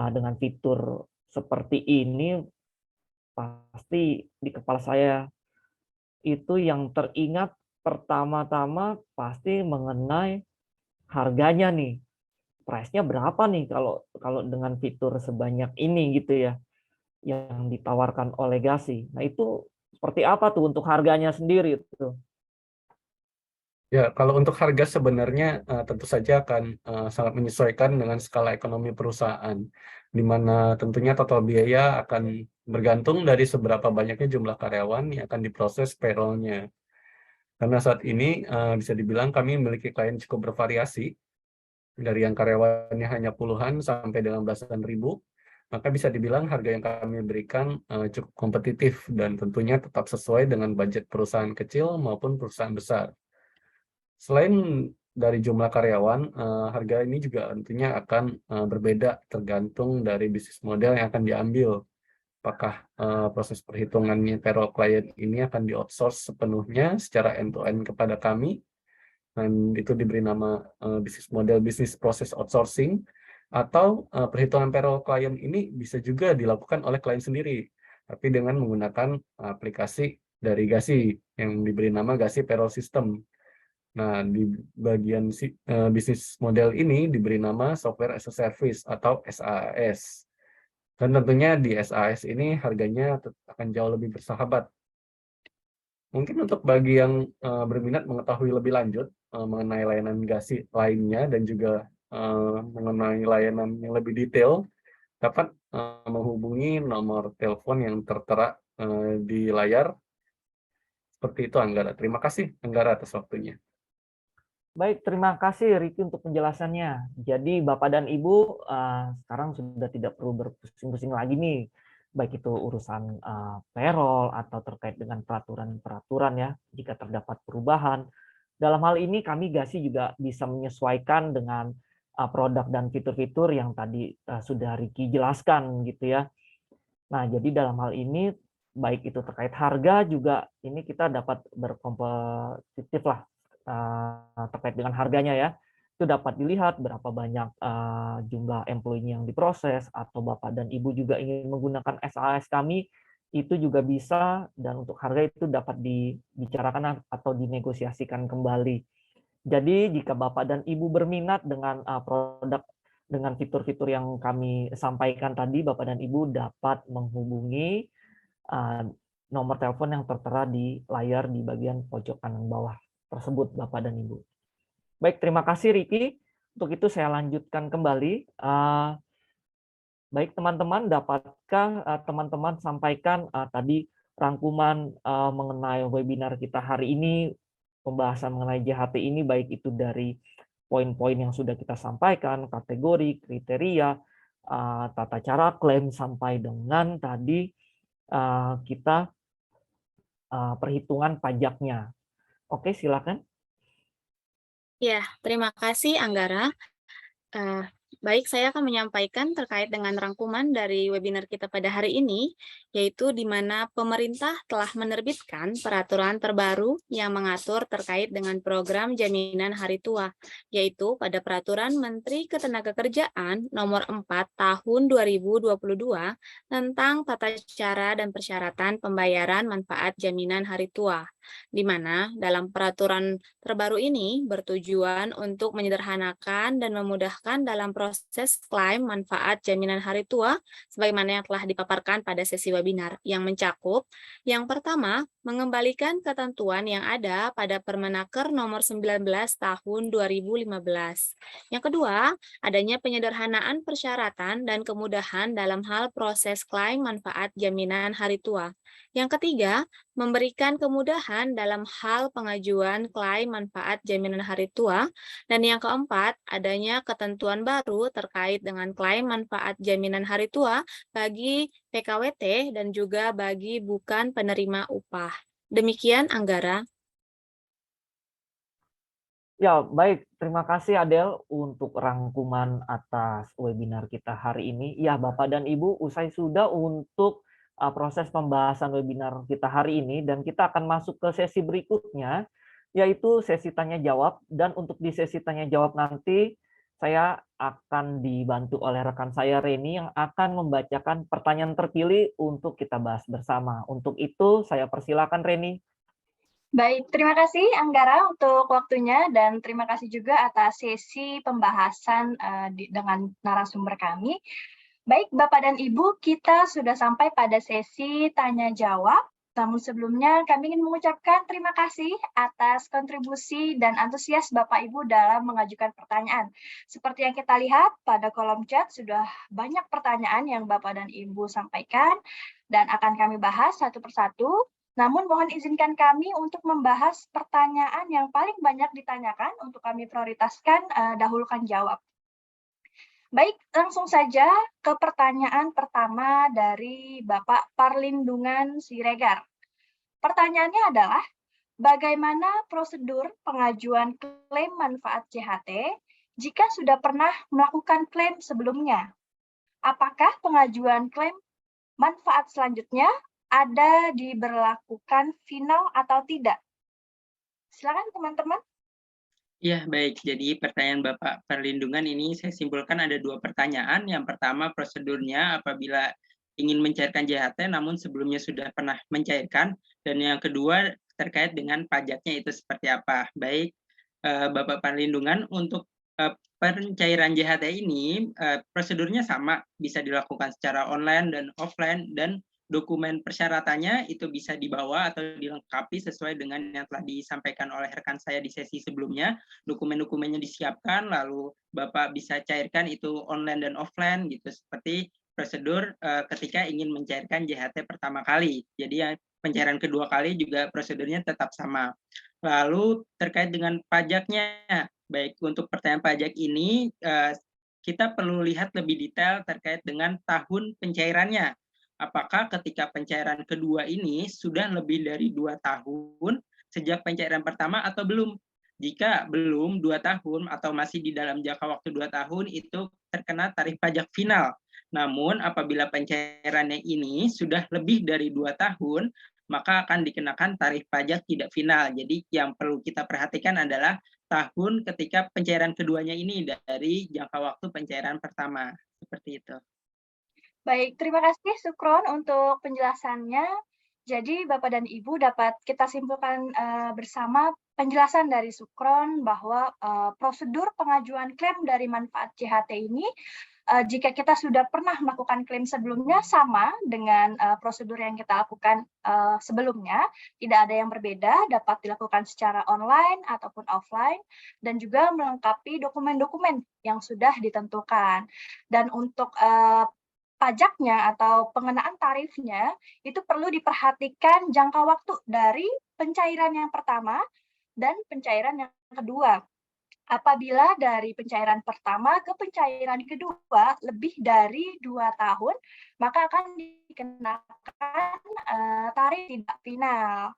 dengan fitur seperti ini, pasti di kepala saya itu yang teringat pertama-tama pasti mengenai harganya nih. Price-nya berapa nih kalau dengan fitur sebanyak ini gitu ya yang ditawarkan oleh GASI. Nah, itu seperti apa tuh untuk harganya sendiri tuh? Ya, kalau untuk harga sebenarnya tentu saja akan sangat menyesuaikan dengan skala ekonomi perusahaan, di mana tentunya total biaya akan bergantung dari seberapa banyaknya jumlah karyawan yang akan diproses payroll-nya. Karena saat ini bisa dibilang kami memiliki klien cukup bervariasi, dari yang karyawannya hanya puluhan sampai dengan belasan ribu, maka bisa dibilang harga yang kami berikan cukup kompetitif dan tentunya tetap sesuai dengan budget perusahaan kecil maupun perusahaan besar. Selain dari jumlah karyawan, harga ini juga tentunya akan berbeda tergantung dari bisnis model yang akan diambil. Apakah proses perhitungannya payroll klien ini akan di-outsource sepenuhnya secara end-to-end kepada kami, dan itu diberi nama bisnis model bisnis proses outsourcing, atau perhitungan payroll klien ini bisa juga dilakukan oleh klien sendiri, tapi dengan menggunakan aplikasi dari Gasi yang diberi nama Gasi Payroll System. Nah, di bagian bisnis model ini diberi nama Software as a Service atau SaaS. Dan tentunya di SaaS ini harganya akan jauh lebih bersahabat. Mungkin untuk bagi yang berminat mengetahui lebih lanjut mengenai layanan Gasi lainnya dan juga mengenai layanan yang lebih detail, dapat menghubungi nomor telepon yang tertera di layar. Seperti itu, Anggara. Terima kasih, Anggara, atas waktunya. Baik, terima kasih Riki untuk penjelasannya. Jadi Bapak dan Ibu sekarang sudah tidak perlu berpusing-pusing lagi nih, baik itu urusan payroll atau terkait dengan peraturan-peraturan ya, jika terdapat perubahan. Dalam hal ini kami Gasi juga bisa menyesuaikan dengan produk dan fitur-fitur yang tadi sudah Riki jelaskan gitu ya. Nah, jadi dalam hal ini baik itu terkait harga juga ini kita dapat berkompetitif lah terkait dengan harganya ya. Itu dapat dilihat berapa banyak jumlah employee yang diproses, atau Bapak dan Ibu juga ingin menggunakan SaaS kami, itu juga bisa, dan untuk harga itu dapat dibicarakan atau dinegosiasikan kembali. Jadi jika Bapak dan Ibu berminat dengan produk dengan fitur-fitur yang kami sampaikan tadi, Bapak dan Ibu dapat menghubungi nomor telepon yang tertera di layar di bagian pojok kanan bawah tersebut, Bapak dan Ibu. Baik, terima kasih Riki. Untuk itu saya lanjutkan kembali. Baik teman-teman, dapatkah teman-teman sampaikan tadi rangkuman mengenai webinar kita hari ini, pembahasan mengenai JHT ini, baik itu dari poin-poin yang sudah kita sampaikan, kategori, kriteria, tata cara klaim, sampai dengan tadi kita perhitungan pajaknya. Oke, silakan. Ya, terima kasih Anggara. Baik, saya akan menyampaikan terkait dengan rangkuman dari webinar kita pada hari ini, yaitu di mana pemerintah telah menerbitkan peraturan terbaru yang mengatur terkait dengan program jaminan hari tua, yaitu pada Peraturan Menteri Ketenagakerjaan Nomor 4 Tahun 2022 tentang tata cara dan persyaratan pembayaran manfaat jaminan hari tua, di mana dalam peraturan terbaru ini bertujuan untuk menyederhanakan dan memudahkan dalam proses klaim manfaat jaminan hari tua sebagaimana yang telah dipaparkan pada sesi webinar yang mencakup yang pertama, mengembalikan ketentuan yang ada pada Permenaker nomor 19 tahun 2015. Yang kedua, adanya penyederhanaan persyaratan dan kemudahan dalam hal proses klaim manfaat jaminan hari tua. Yang ketiga, memberikan kemudahan dalam hal pengajuan klaim manfaat jaminan hari tua. Dan yang keempat, adanya ketentuan baru terkait dengan klaim manfaat jaminan hari tua bagi PKWT dan juga bagi bukan penerima upah. Demikian, Anggara. Ya, baik. Terima kasih Adel untuk rangkuman atas webinar kita hari ini. Ya, Bapak dan Ibu, usai sudah untuk proses pembahasan webinar kita hari ini, dan kita akan masuk ke sesi berikutnya, yaitu sesi tanya jawab. Dan untuk di sesi tanya jawab nanti, saya akan dibantu oleh rekan saya Reni yang akan membacakan pertanyaan terpilih untuk kita bahas bersama. Untuk itu, saya persilakan Reni. Baik, terima kasih Anggara untuk waktunya, dan terima kasih juga atas sesi pembahasan dengan narasumber kami. Baik, Bapak dan Ibu, kita sudah sampai pada sesi tanya-jawab. Namun sebelumnya kami ingin mengucapkan terima kasih atas kontribusi dan antusias Bapak Ibu dalam mengajukan pertanyaan. Seperti yang kita lihat pada kolom chat sudah banyak pertanyaan yang Bapak dan Ibu sampaikan dan akan kami bahas satu persatu. Namun mohon izinkan kami untuk membahas pertanyaan yang paling banyak ditanyakan untuk kami prioritaskan dahulukan jawab. Baik, langsung saja ke pertanyaan pertama dari Bapak Parlindungan Siregar. Pertanyaannya adalah, bagaimana prosedur pengajuan klaim manfaat JHT jika sudah pernah melakukan klaim sebelumnya? Apakah pengajuan klaim manfaat selanjutnya ada diberlakukan final atau tidak? Silakan teman-teman. Ya, baik. Jadi pertanyaan Bapak Perlindungan ini saya simpulkan ada 2 pertanyaan. Yang pertama, prosedurnya apabila ingin mencairkan JHT namun sebelumnya sudah pernah mencairkan. Dan yang kedua, terkait dengan pajaknya itu seperti apa. Baik, Bapak Perlindungan, untuk pencairan JHT ini prosedurnya sama, bisa dilakukan secara online dan offline, dan dokumen persyaratannya itu bisa dibawa atau dilengkapi sesuai dengan yang telah disampaikan oleh rekan saya di sesi sebelumnya. Dokumen-dokumennya disiapkan, lalu Bapak bisa cairkan itu online dan offline gitu, seperti prosedur ketika ingin mencairkan JHT pertama kali. Jadi ya, pencairan kedua kali juga prosedurnya tetap sama. Lalu terkait dengan pajaknya, baik, untuk pertanyaan pajak ini kita perlu lihat lebih detail terkait dengan tahun pencairannya. Apakah ketika pencairan kedua ini sudah lebih dari 2 tahun sejak pencairan pertama atau belum? Jika belum 2 tahun atau masih di dalam jangka waktu 2 tahun, itu terkena tarif pajak final. Namun apabila pencairannya ini sudah lebih dari 2 tahun, maka akan dikenakan tarif pajak tidak final. Jadi yang perlu kita perhatikan adalah tahun ketika pencairan keduanya ini dari jangka waktu pencairan pertama. Seperti itu. Baik, terima kasih Sukron untuk penjelasannya. Jadi Bapak dan Ibu dapat kita simpulkan bersama penjelasan dari Sukron bahwa prosedur pengajuan klaim dari manfaat JHT ini jika kita sudah pernah melakukan klaim sebelumnya sama dengan prosedur yang kita lakukan sebelumnya, tidak ada yang berbeda, dapat dilakukan secara online ataupun offline, dan juga melengkapi dokumen-dokumen yang sudah ditentukan. Dan untuk pajaknya atau pengenaan tarifnya itu perlu diperhatikan jangka waktu dari pencairan yang pertama dan pencairan yang kedua. Apabila dari pencairan pertama ke pencairan kedua lebih dari 2 tahun, maka akan dikenakan tarif tidak final.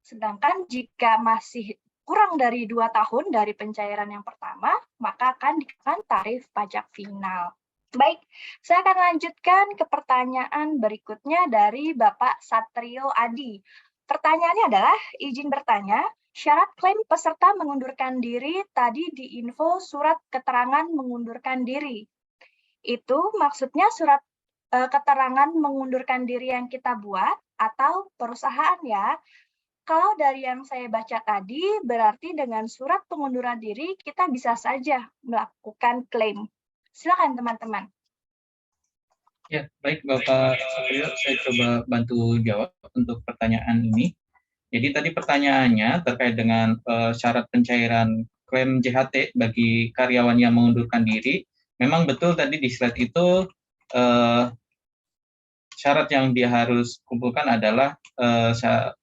Sedangkan jika masih kurang dari 2 tahun dari pencairan yang pertama, maka akan dikenakan tarif pajak final. Baik, saya akan lanjutkan ke pertanyaan berikutnya dari Bapak Satrio Adi. Pertanyaannya adalah, izin bertanya, syarat klaim peserta mengundurkan diri tadi di info surat keterangan mengundurkan diri. Itu maksudnya surat keterangan mengundurkan diri yang kita buat atau perusahaan ya. Kalau dari yang saya baca tadi, berarti dengan surat pengunduran diri kita bisa saja melakukan klaim. Silakan teman-teman. Ya, baik Bapak Satrio, saya coba bantu jawab untuk pertanyaan ini. Jadi tadi pertanyaannya terkait dengan syarat pencairan klaim JHT bagi karyawan yang mengundurkan diri. Memang betul tadi di slide itu syarat yang dia harus kumpulkan adalah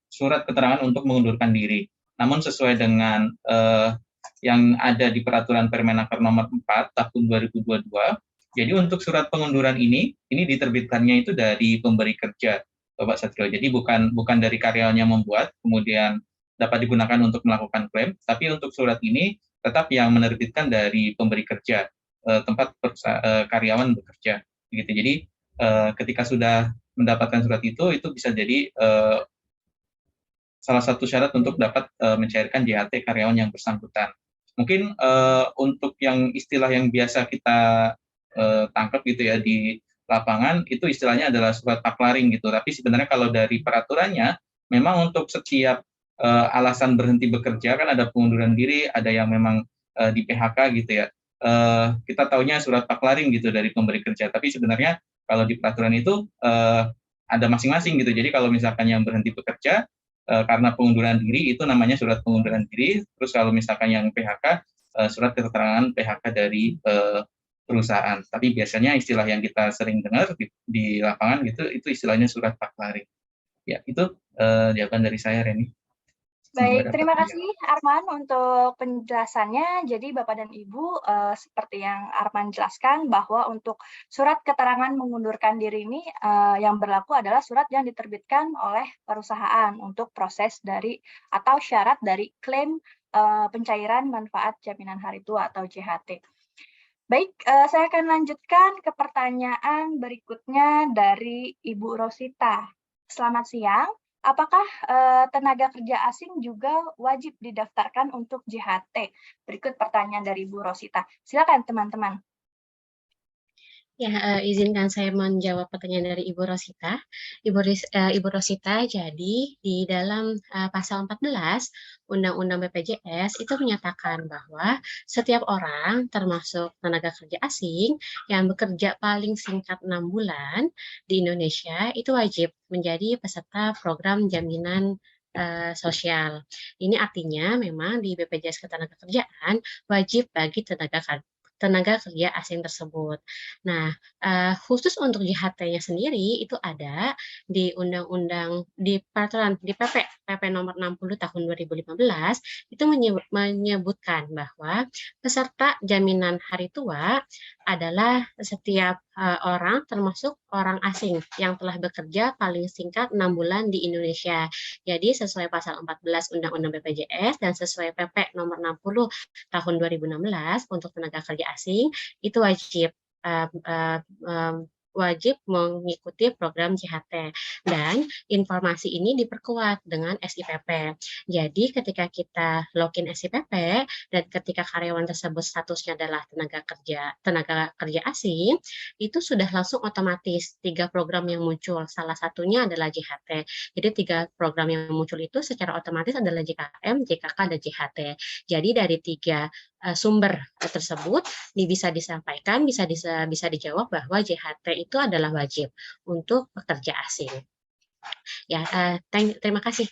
surat keterangan untuk mengundurkan diri. Namun sesuai dengan yang ada di Peraturan Permenaker Nomor 4 Tahun 2022, jadi untuk surat pengunduran ini diterbitkannya itu dari pemberi kerja, Bapak Satrio. Jadi bukan dari karyawan yang membuat, kemudian dapat digunakan untuk melakukan klaim, tapi untuk surat ini tetap yang menerbitkan dari pemberi kerja, tempat karyawan bekerja. Gitu. Jadi ketika sudah mendapatkan surat itu bisa jadi salah satu syarat untuk dapat mencairkan JHT karyawan yang bersangkutan. Mungkin untuk yang istilah yang biasa kita tangkap gitu ya di lapangan, itu istilahnya adalah surat paklaring gitu. Tapi sebenarnya kalau dari peraturannya, memang untuk setiap alasan berhenti bekerja kan ada pengunduran diri, ada yang memang di PHK gitu ya. Kita taunya surat paklaring gitu dari pemberi kerja. Tapi sebenarnya kalau di peraturan itu ada masing-masing gitu. Jadi kalau misalkan yang berhenti bekerja karena pengunduran diri itu namanya surat pengunduran diri. Terus kalau misalkan yang PHK, surat keterangan PHK dari perusahaan. Tapi biasanya istilah yang kita sering dengar di lapangan gitu, itu istilahnya surat paklari. Ya, itu jawaban dari saya, Reni. Baik, terima kasih Arman untuk penjelasannya. Jadi Bapak dan Ibu, seperti yang Arman jelaskan bahwa untuk surat keterangan mengundurkan diri ini yang berlaku adalah surat yang diterbitkan oleh perusahaan untuk proses dari atau syarat dari klaim pencairan manfaat jaminan hari tua atau JHT. Baik, saya akan lanjutkan ke pertanyaan berikutnya dari Ibu Rosita. Selamat siang. Apakah tenaga kerja asing juga wajib didaftarkan untuk JHT? Berikut pertanyaan dari Ibu Rosita. Silakan teman-teman. Ya, izinkan saya menjawab pertanyaan dari Ibu Rosita. Ibu Rosita, jadi di dalam pasal 14 Undang-Undang BPJS itu menyatakan bahwa setiap orang, termasuk tenaga kerja asing, yang bekerja paling singkat 6 bulan di Indonesia, itu wajib menjadi peserta program jaminan sosial. Ini artinya memang di BPJS Ketenagakerjaan wajib bagi tenaga kerja asing tersebut. Nah, khusus untuk JHT-nya sendiri itu ada di Undang-Undang di peraturan di PP nomor 60 tahun 2015 itu menyebutkan bahwa peserta jaminan hari tua adalah setiap orang termasuk orang asing yang telah bekerja paling singkat 6 bulan di Indonesia. Jadi sesuai pasal 14 Undang-Undang BPJS dan sesuai PP nomor 60 tahun 2016 untuk tenaga kerja asing itu wajib mengikuti program JHT dan informasi ini diperkuat dengan SIPP. Jadi ketika kita login SIPP dan ketika karyawan tersebut statusnya adalah tenaga kerja asing, itu sudah langsung otomatis 3 program yang muncul. Salah satunya adalah JHT. Jadi 3 program yang muncul itu secara otomatis adalah JKM, JKK, dan JHT. Jadi dari 3 sumber tersebut bisa disampaikan, bisa dijawab bahwa JHT itu adalah wajib untuk pekerja asing. Ya, terima kasih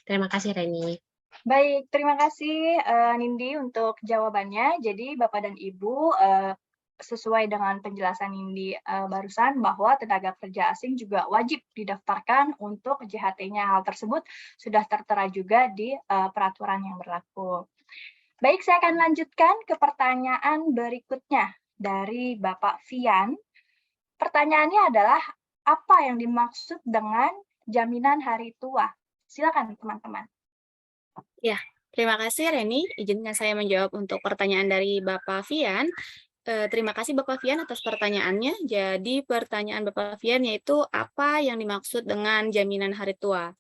Reni. Baik, terima kasih Nindi untuk jawabannya. Jadi Bapak dan Ibu, sesuai dengan penjelasan Nindi barusan bahwa tenaga kerja asing juga wajib didaftarkan untuk JHT-nya. Hal tersebut sudah tertera juga di peraturan yang berlaku. Baik, saya akan lanjutkan ke pertanyaan berikutnya dari Bapak Fian. Pertanyaannya adalah, apa yang dimaksud dengan jaminan hari tua? Silakan teman-teman. Ya, terima kasih Reni. Izinkan saya menjawab untuk pertanyaan dari Bapak Fian. Terima kasih Bapak Fian atas pertanyaannya. Jadi pertanyaan Bapak Fian yaitu apa yang dimaksud dengan jaminan hari tua?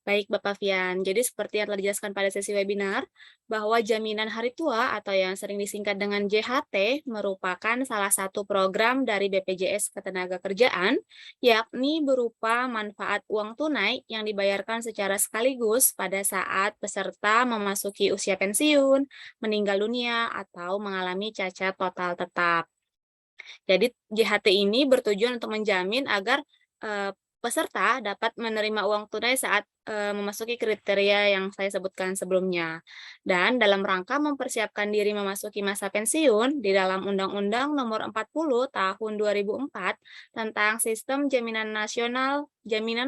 Baik Bapak Fian, jadi seperti yang telah dijelaskan pada sesi webinar, bahwa jaminan hari tua atau yang sering disingkat dengan JHT merupakan salah satu program dari BPJS Ketenagakerjaan, yakni berupa manfaat uang tunai yang dibayarkan secara sekaligus pada saat peserta memasuki usia pensiun, meninggal dunia, atau mengalami cacat total tetap. Jadi JHT ini bertujuan untuk menjamin agar peserta dapat menerima uang tunai saat memasuki kriteria yang saya sebutkan sebelumnya. Dan dalam rangka mempersiapkan diri memasuki masa pensiun, di dalam Undang-Undang Nomor 40 Tahun 2004 tentang Sistem Jaminan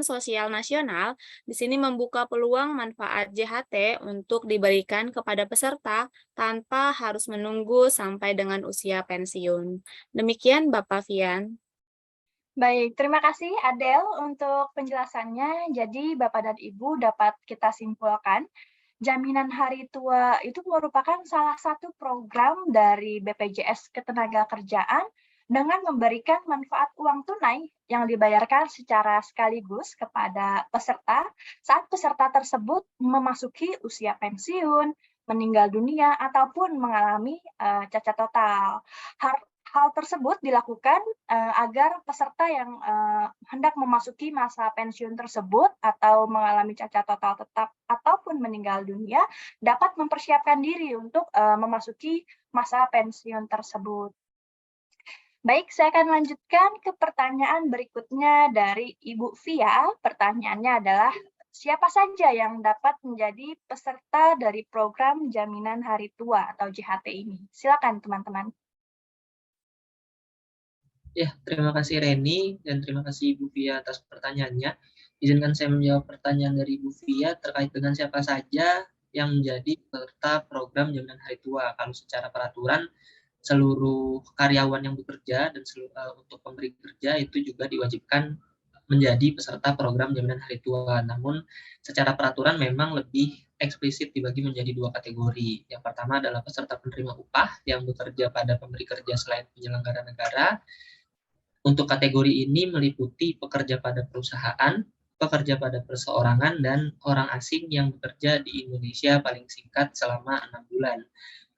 Sosial Nasional, di sini membuka peluang manfaat JHT untuk diberikan kepada peserta tanpa harus menunggu sampai dengan usia pensiun. Demikian Bapak Fian. Baik, terima kasih Adel untuk penjelasannya. Jadi Bapak dan Ibu dapat kita simpulkan, jaminan hari tua itu merupakan salah satu program dari BPJS Ketenagakerjaan dengan memberikan manfaat uang tunai yang dibayarkan secara sekaligus kepada peserta saat peserta tersebut memasuki usia pensiun, meninggal dunia, ataupun mengalami cacat total. Hal tersebut dilakukan agar peserta yang hendak memasuki masa pensiun tersebut atau mengalami cacat total tetap ataupun meninggal dunia dapat mempersiapkan diri untuk memasuki masa pensiun tersebut. Baik, saya akan lanjutkan ke pertanyaan berikutnya dari Ibu Via. Pertanyaannya adalah, siapa saja yang dapat menjadi peserta dari program Jaminan Hari Tua atau JHT ini? Silakan teman-teman. Ya, terima kasih Reni dan terima kasih Ibu Via atas pertanyaannya. Izinkan saya menjawab pertanyaan dari Ibu Via terkait dengan siapa saja yang menjadi peserta program Jaminan Hari Tua. Kalau secara peraturan, seluruh karyawan yang bekerja dan untuk pemberi kerja itu juga diwajibkan menjadi peserta program Jaminan Hari Tua. Namun secara peraturan memang lebih eksplisit dibagi menjadi dua kategori. Yang pertama adalah peserta penerima upah yang bekerja pada pemberi kerja selain penyelenggara negara. Untuk kategori ini meliputi pekerja pada perusahaan, pekerja pada perseorangan, dan orang asing yang bekerja di Indonesia paling singkat selama 6 bulan.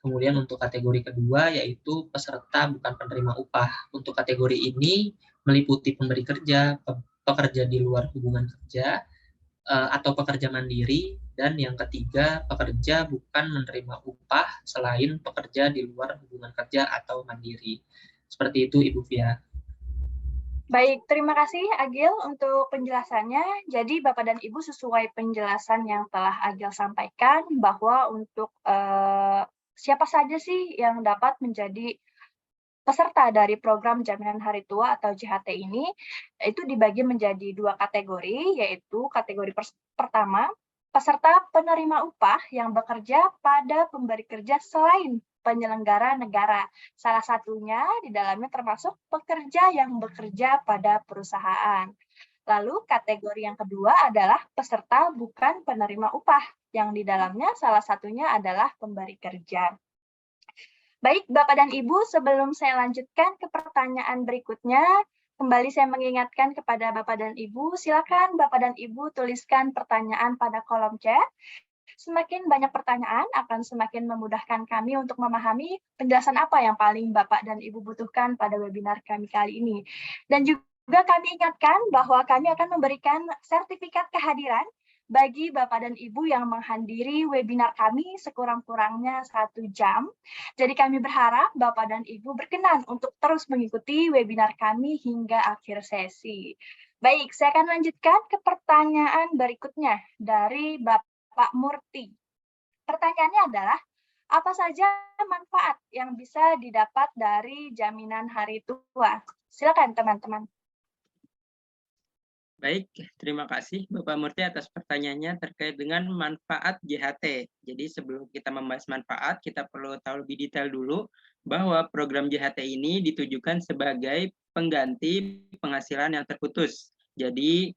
Kemudian untuk kategori kedua yaitu peserta bukan penerima upah. Untuk kategori ini meliputi pemberi kerja, pekerja di luar hubungan kerja, atau pekerja mandiri, dan yang ketiga pekerja bukan menerima upah selain pekerja di luar hubungan kerja atau mandiri. Seperti itu Ibu Via. Baik, terima kasih Agil untuk penjelasannya. Jadi Bapak dan Ibu sesuai penjelasan yang telah Agil sampaikan bahwa untuk siapa saja sih yang dapat menjadi peserta dari program Jaminan Hari Tua atau JHT ini, itu dibagi menjadi dua kategori, yaitu kategori pertama, peserta penerima upah yang bekerja pada pemberi kerja selain penyelenggara negara. Salah satunya di dalamnya termasuk pekerja yang bekerja pada perusahaan. Lalu kategori yang kedua adalah peserta bukan penerima upah, yang di dalamnya salah satunya adalah pemberi kerja. Baik, Bapak dan Ibu, sebelum saya lanjutkan ke pertanyaan berikutnya, kembali saya mengingatkan kepada Bapak dan Ibu, silakan Bapak dan Ibu tuliskan pertanyaan pada kolom chat. Semakin banyak pertanyaan akan semakin memudahkan kami untuk memahami penjelasan apa yang paling Bapak dan Ibu butuhkan pada webinar kami kali ini. Dan juga kami ingatkan bahwa kami akan memberikan sertifikat kehadiran bagi Bapak dan Ibu yang menghadiri webinar kami sekurang-kurangnya 1 jam. Jadi kami berharap Bapak dan Ibu berkenan untuk terus mengikuti webinar kami hingga akhir sesi. Baik, saya akan lanjutkan ke pertanyaan berikutnya dari Pak Murti. Pertanyaannya adalah, apa saja manfaat yang bisa didapat dari jaminan hari tua? Silakan teman-teman. Baik, terima kasih Bapak Murti atas pertanyaannya terkait dengan manfaat JHT. Jadi sebelum kita membahas manfaat, kita perlu tahu lebih detail dulu bahwa program JHT ini ditujukan sebagai pengganti penghasilan yang terputus. Jadi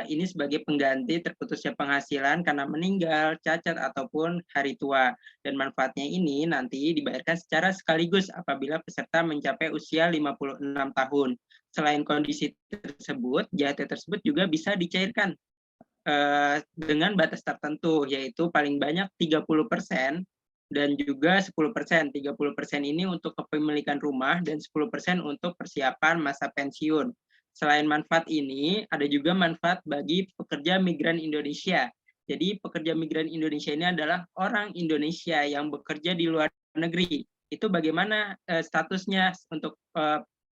ini sebagai pengganti terputusnya penghasilan karena meninggal, cacat, ataupun hari tua. Dan manfaatnya ini nanti dibayarkan secara sekaligus apabila peserta mencapai usia 56 tahun. Selain kondisi tersebut, JHT tersebut juga bisa dicairkan dengan batas tertentu, yaitu paling banyak 30% dan juga 10%. 30% ini untuk kepemilikan rumah dan 10% untuk persiapan masa pensiun. Selain manfaat ini, ada juga manfaat bagi pekerja migran Indonesia. Jadi pekerja migran Indonesia ini adalah orang Indonesia yang bekerja di luar negeri. Itu bagaimana statusnya untuk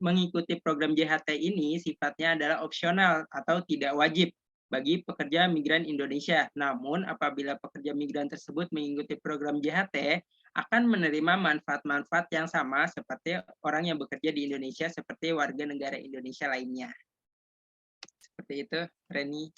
mengikuti program JHT ini sifatnya adalah opsional atau tidak wajib bagi pekerja migran Indonesia. Namun apabila pekerja migran tersebut mengikuti program JHT, akan menerima manfaat-manfaat yang sama seperti orang yang bekerja di Indonesia seperti warga negara Indonesia lainnya. Seperti itu, Reni.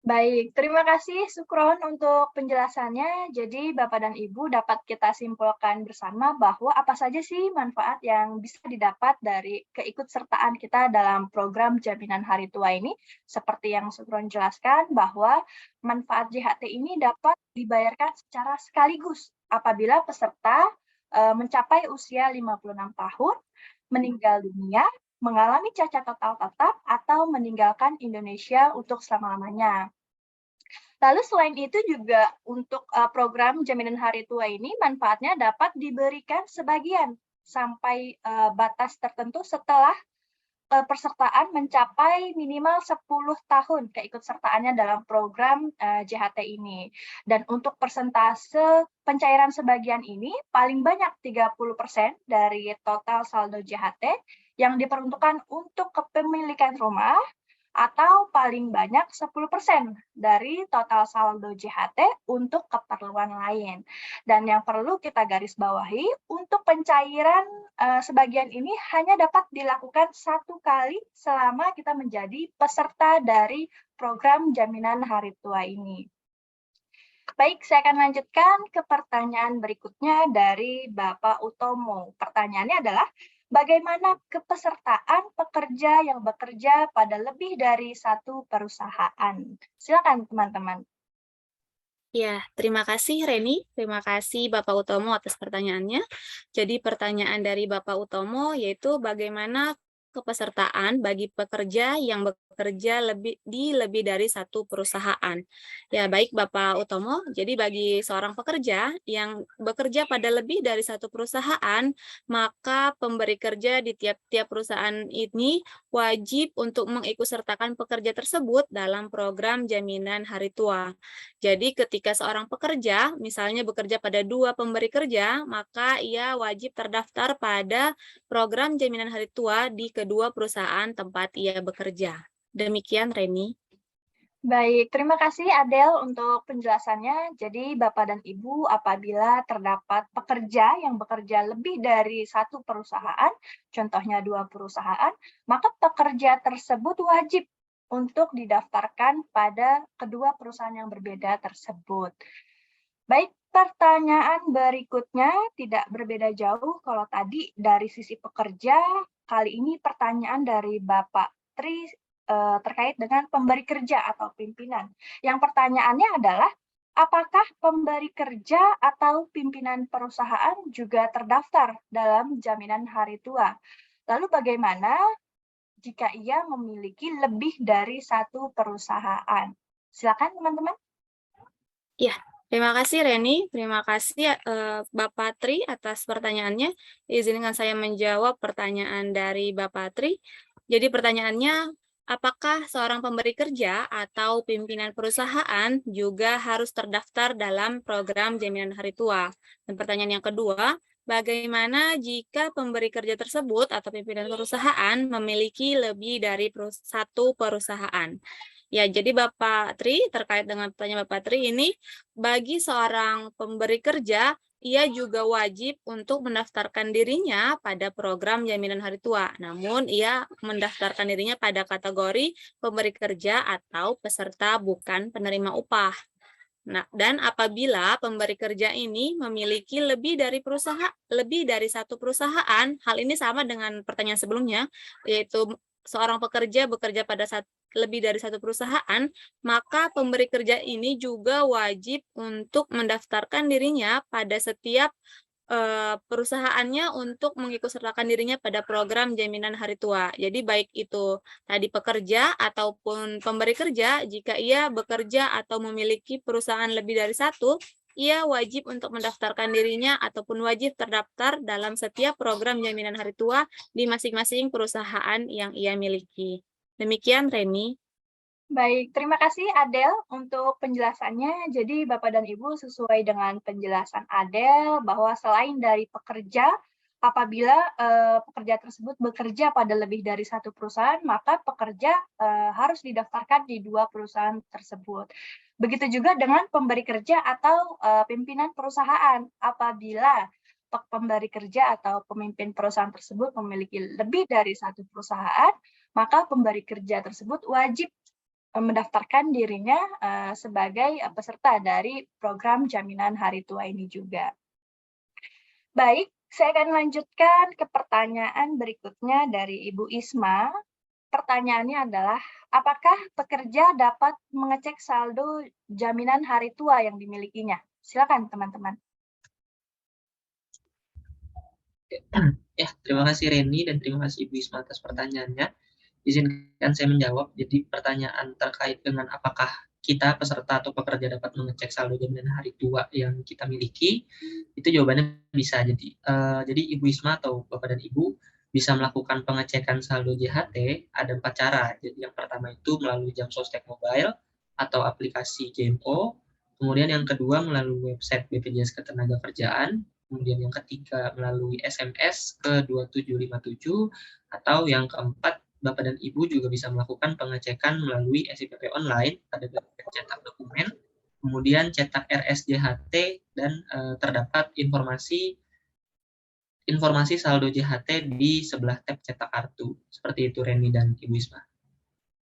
Baik, terima kasih Sukron untuk penjelasannya. Jadi Bapak dan Ibu dapat kita simpulkan bersama bahwa apa saja sih manfaat yang bisa didapat dari keikutsertaan kita dalam program Jaminan Hari Tua ini. Seperti yang Sukron jelaskan bahwa manfaat JHT ini dapat dibayarkan secara sekaligus apabila peserta mencapai usia 56 tahun, meninggal dunia, mengalami cacat total tetap, atau meninggalkan Indonesia untuk selama-lamanya. Lalu selain itu juga untuk program Jaminan Hari Tua ini manfaatnya dapat diberikan sebagian sampai batas tertentu setelah pesertaan mencapai minimal 10 tahun keikutsertaannya dalam program JHT ini. Dan untuk persentase pencairan sebagian ini paling banyak 30% dari total saldo JHT yang diperuntukkan untuk kepemilikan rumah atau paling banyak 10% dari total saldo JHT untuk keperluan lain. Dan yang perlu kita garis bawahi, untuk pencairan sebagian ini hanya dapat dilakukan 1 kali selama kita menjadi peserta dari program jaminan hari tua ini. Baik, saya akan lanjutkan ke pertanyaan berikutnya dari Bapak Utomo. Pertanyaannya adalah, bagaimana kepesertaan pekerja yang bekerja pada lebih dari satu perusahaan? Silakan teman-teman. Ya, terima kasih Reni. Terima kasih Bapak Utomo atas pertanyaannya. Jadi pertanyaan dari Bapak Utomo yaitu bagaimana kepesertaan bagi pekerja yang bekerja lebih dari satu perusahaan. Ya, baik Bapak Utomo. Jadi bagi seorang pekerja yang bekerja pada lebih dari satu perusahaan, maka pemberi kerja di tiap-tiap perusahaan ini wajib untuk mengikutsertakan pekerja tersebut dalam program jaminan hari tua. Jadi ketika seorang pekerja misalnya bekerja pada 2 pemberi kerja, maka ia wajib terdaftar pada program jaminan hari tua di kedua perusahaan tempat ia bekerja. Demikian Reni. Baik, terima kasih Adel untuk penjelasannya. Jadi Bapak dan Ibu, apabila terdapat pekerja yang bekerja lebih dari satu perusahaan, contohnya 2 perusahaan, maka pekerja tersebut wajib untuk didaftarkan pada kedua perusahaan yang berbeda tersebut. Baik, pertanyaan berikutnya tidak berbeda jauh kalau tadi dari sisi pekerja, kali ini pertanyaan dari Bapak Tri terkait dengan pemberi kerja atau pimpinan. Yang pertanyaannya adalah, apakah pemberi kerja atau pimpinan perusahaan juga terdaftar dalam jaminan hari tua? Lalu bagaimana jika ia memiliki lebih dari satu perusahaan? Silakan teman-teman. Ya, terima kasih Reni. Terima kasih Bapak Tri atas pertanyaannya. Izinkan saya menjawab pertanyaan dari Bapak Tri. Jadi pertanyaannya, apakah seorang pemberi kerja atau pimpinan perusahaan juga harus terdaftar dalam program jaminan hari tua? Dan pertanyaan yang kedua, bagaimana jika pemberi kerja tersebut atau pimpinan perusahaan memiliki lebih dari satu perusahaan? Ya, jadi Bapak Tri, terkait dengan pertanyaan Bapak Tri ini, bagi seorang pemberi kerja, ia juga wajib untuk mendaftarkan dirinya pada program jaminan hari tua. Namun, ia mendaftarkan dirinya pada kategori pemberi kerja atau peserta bukan penerima upah. Nah, dan apabila pemberi kerja ini memiliki lebih dari satu perusahaan, hal ini sama dengan pertanyaan sebelumnya, yaitu seorang pekerja bekerja pada lebih dari satu perusahaan, maka pemberi kerja ini juga wajib untuk mendaftarkan dirinya pada setiap perusahaannya untuk mengikutsertakan dirinya pada program jaminan hari tua. Jadi baik itu tadi pekerja ataupun pemberi kerja, jika ia bekerja atau memiliki perusahaan lebih dari satu, ia wajib untuk mendaftarkan dirinya ataupun wajib terdaftar dalam setiap program jaminan hari tua di masing-masing perusahaan yang ia miliki. Demikian Reni. Baik, terima kasih Adel untuk penjelasannya. Jadi Bapak dan Ibu, sesuai dengan penjelasan Adel bahwa selain dari pekerja, apabila pekerja tersebut bekerja pada lebih dari satu perusahaan, maka pekerja harus didaftarkan di 2 perusahaan tersebut. Begitu juga dengan pemberi kerja atau pimpinan perusahaan. Apabila pemberi kerja atau pemimpin perusahaan tersebut memiliki lebih dari satu perusahaan, maka pemberi kerja tersebut wajib mendaftarkan dirinya sebagai peserta dari program jaminan hari tua ini juga. Baik, saya akan lanjutkan ke pertanyaan berikutnya dari Ibu Isma. Pertanyaannya adalah, apakah pekerja dapat mengecek saldo jaminan hari tua yang dimilikinya? Silakan teman-teman. Ya, terima kasih Reni dan terima kasih Ibu Isma atas pertanyaannya. Izinkan saya menjawab. Jadi pertanyaan terkait dengan apakah kita peserta atau pekerja dapat mengecek saldo jaminan hari tua yang kita miliki, itu jawabannya bisa. Jadi Ibu Isma atau Bapak dan Ibu bisa melakukan pengecekan saldo JHT ada 4 cara. Jadi yang pertama itu melalui jam sostek mobile atau aplikasi JMO. Kemudian yang kedua melalui website BPJS Ketenagakerjaan. kemudian yang ketiga melalui SMS ke 2757, atau yang keempat Bapak dan Ibu juga bisa melakukan pengecekan melalui SIPP online pada cetak dokumen, kemudian cetak RSJHT, dan terdapat informasi saldo JHT di sebelah tab cetak kartu. Seperti itu Reni dan Ibu Isma.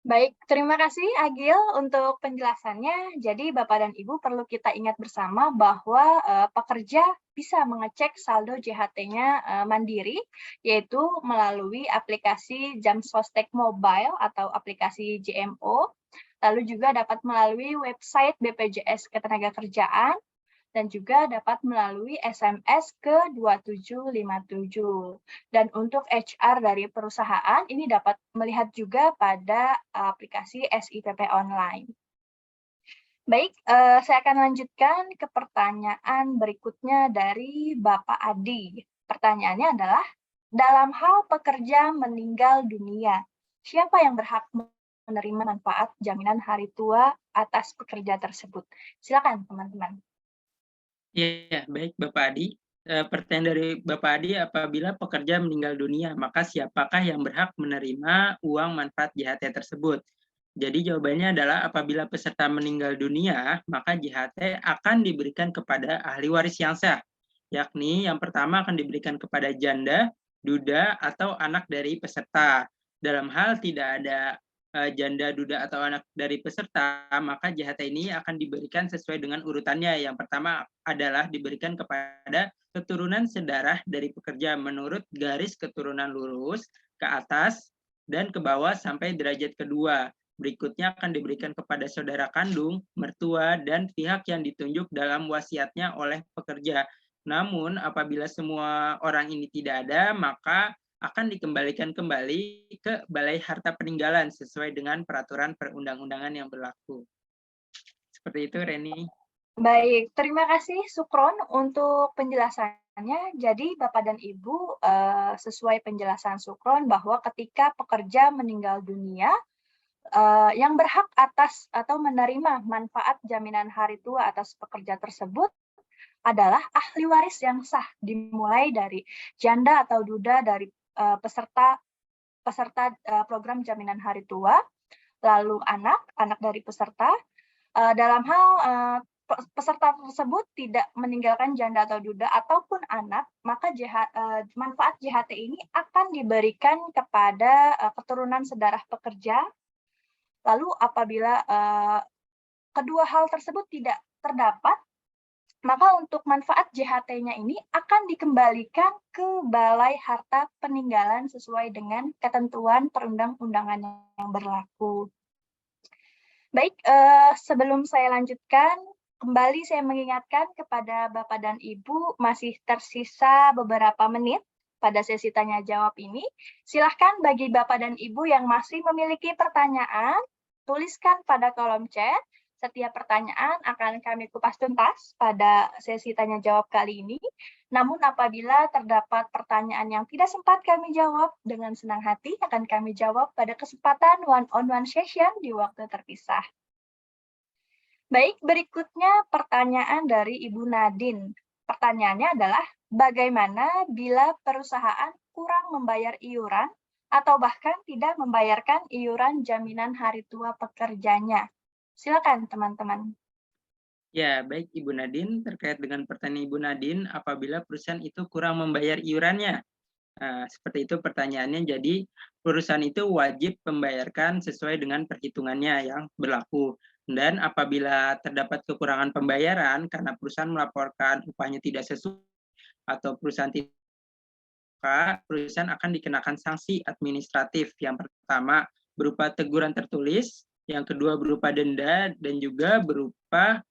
Baik, terima kasih Agil untuk penjelasannya. Jadi Bapak dan Ibu perlu kita ingat bersama bahwa pekerja bisa mengecek saldo JHT-nya mandiri, yaitu melalui aplikasi Jamsostek Mobile atau aplikasi JMO, lalu juga dapat melalui website BPJS Ketenagakerjaan, dan juga dapat melalui SMS ke 2757. Dan untuk HR dari perusahaan, ini dapat melihat juga pada aplikasi SIPP online. Baik, saya akan lanjutkan ke pertanyaan berikutnya dari Bapak Adi. Pertanyaannya adalah, dalam hal pekerja meninggal dunia, siapa yang berhak menerima manfaat jaminan hari tua atas pekerja tersebut? Silakan teman-teman. Ya, baik Bapak Adi. Pertanyaan dari Bapak Adi, apabila pekerja meninggal dunia, maka siapakah yang berhak menerima uang manfaat JHT tersebut? Jadi jawabannya adalah apabila peserta meninggal dunia, maka JHT akan diberikan kepada ahli waris yang sah, yakni yang pertama akan diberikan kepada janda, duda, atau anak dari peserta. Dalam hal tidak ada janda, duda, atau anak dari peserta, maka JHT ini akan diberikan sesuai dengan urutannya. Yang pertama adalah diberikan kepada keturunan sedarah dari pekerja menurut garis keturunan lurus ke atas dan ke bawah sampai derajat kedua. Berikutnya akan diberikan kepada saudara kandung, mertua, dan pihak yang ditunjuk dalam wasiatnya oleh pekerja. Namun apabila semua orang ini tidak ada, maka akan dikembalikan kembali ke Balai Harta Peninggalan sesuai dengan peraturan perundang-undangan yang berlaku. Seperti itu, Reni. Baik, terima kasih Sukron untuk penjelasannya. Jadi Bapak dan Ibu, sesuai penjelasan Sukron bahwa ketika pekerja meninggal dunia, yang berhak atas atau menerima manfaat jaminan hari tua atas pekerja tersebut adalah ahli waris yang sah, dimulai dari janda atau duda dari peserta program jaminan hari tua, lalu anak dari peserta. Dalam hal peserta tersebut tidak meninggalkan janda atau duda ataupun anak, maka manfaat JHT ini akan diberikan kepada keturunan sedarah pekerja. Lalu apabila kedua hal tersebut tidak terdapat, maka untuk manfaat JHT-nya ini akan dikembalikan ke Balai Harta Peninggalan sesuai dengan ketentuan perundang-undangan yang berlaku. Baik, sebelum saya lanjutkan, kembali saya mengingatkan kepada Bapak dan Ibu masih tersisa beberapa menit pada sesi tanya-jawab ini. Silahkan bagi Bapak dan Ibu yang masih memiliki pertanyaan, tuliskan pada kolom chat. Setiap pertanyaan akan kami kupas tuntas pada sesi tanya-jawab kali ini. Namun apabila terdapat pertanyaan yang tidak sempat kami jawab, dengan senang hati akan kami jawab pada kesempatan one-on-one session di waktu terpisah. Baik, berikutnya pertanyaan dari Ibu Nadine. Pertanyaannya adalah, bagaimana bila perusahaan kurang membayar iuran atau bahkan tidak membayarkan iuran jaminan hari tua pekerjanya? Silakan teman-teman. Ya, baik Ibu Nadine, terkait dengan pertanyaan Ibu Nadine, apabila perusahaan itu kurang membayar iurannya. Seperti itu pertanyaannya, jadi perusahaan itu wajib membayarkan sesuai dengan perhitungannya yang berlaku. Dan apabila terdapat kekurangan pembayaran karena perusahaan melaporkan upahnya tidak sesuai atau perusahaan tidak, perusahaan akan dikenakan sanksi administratif. Yang pertama berupa teguran tertulis, yang kedua berupa denda, dan juga berupa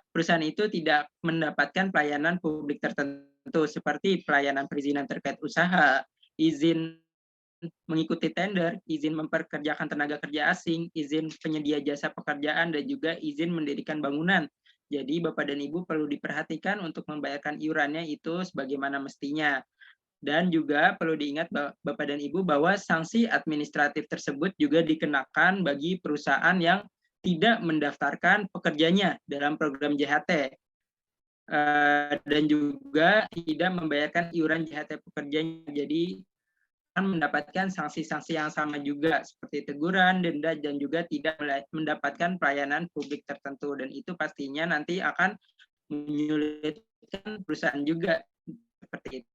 perusahaan itu tidak mendapatkan pelayanan publik tertentu seperti pelayanan perizinan terkait usaha, izin mengikuti tender, izin memperkerjakan tenaga kerja asing, izin penyedia jasa pekerjaan, dan juga izin mendirikan bangunan. Jadi Bapak dan Ibu perlu diperhatikan untuk membayarkan iurannya itu sebagaimana mestinya. Dan juga perlu diingat Bapak dan Ibu bahwa sanksi administratif tersebut juga dikenakan bagi perusahaan yang tidak mendaftarkan pekerjanya dalam program JHT. dan juga tidak membayarkan iuran JHT pekerjanya. Jadi akan mendapatkan sanksi-sanksi yang sama juga seperti teguran, denda, dan juga tidak mendapatkan pelayanan publik tertentu. Dan itu pastinya nanti akan menyulitkan perusahaan juga seperti itu.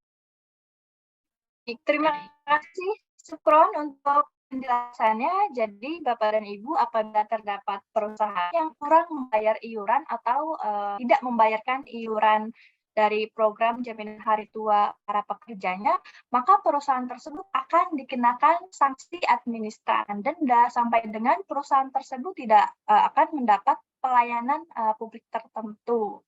Terima kasih Sukron untuk penjelasannya. Jadi Bapak dan Ibu, apabila terdapat perusahaan yang kurang membayar iuran atau tidak membayarkan iuran dari program jaminan hari tua para pekerjanya, maka perusahaan tersebut akan dikenakan sanksi administrasi denda sampai dengan perusahaan tersebut tidak akan mendapat pelayanan publik tertentu.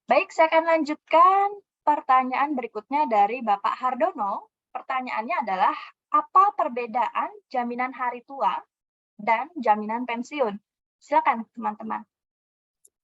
Baik, saya akan lanjutkan pertanyaan berikutnya dari Bapak Hardono. Pertanyaannya adalah, apa perbedaan jaminan hari tua dan jaminan pensiun? Silakan, teman-teman.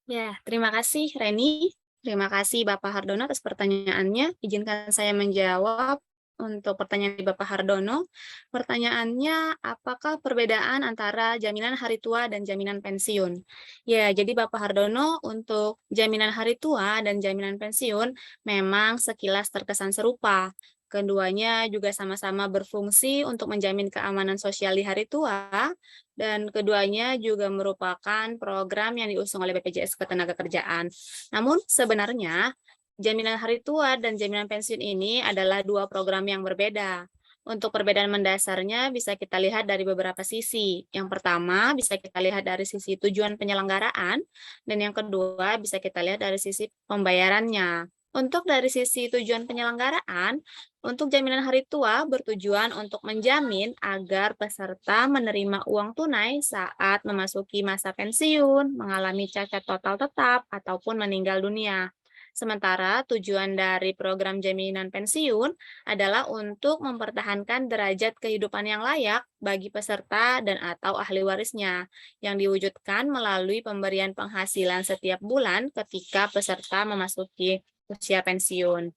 Ya, terima kasih Reni. Terima kasih Bapak Hardono atas pertanyaannya. Izinkan saya menjawab untuk pertanyaan dari Bapak Hardono. Pertanyaannya, apakah perbedaan antara jaminan hari tua dan jaminan pensiun? Ya, jadi Bapak Hardono, untuk jaminan hari tua dan jaminan pensiun memang sekilas terkesan serupa. Keduanya juga sama-sama berfungsi untuk menjamin keamanan sosial di hari tua, dan keduanya juga merupakan program yang diusung oleh BPJS Ketenagakerjaan. Namun sebenarnya jaminan hari tua dan jaminan pensiun ini adalah dua program yang berbeda. Untuk perbedaan mendasarnya bisa kita lihat dari beberapa sisi. Yang pertama bisa kita lihat dari sisi tujuan penyelenggaraan, dan yang kedua bisa kita lihat dari sisi pembayarannya. Untuk dari sisi tujuan penyelenggaraan, untuk jaminan hari tua bertujuan untuk menjamin agar peserta menerima uang tunai saat memasuki masa pensiun, mengalami cacat total tetap, ataupun meninggal dunia. Sementara tujuan dari program jaminan pensiun adalah untuk mempertahankan derajat kehidupan yang layak bagi peserta dan atau ahli warisnya, yang diwujudkan melalui pemberian penghasilan setiap bulan ketika peserta memasuki usia pensiun.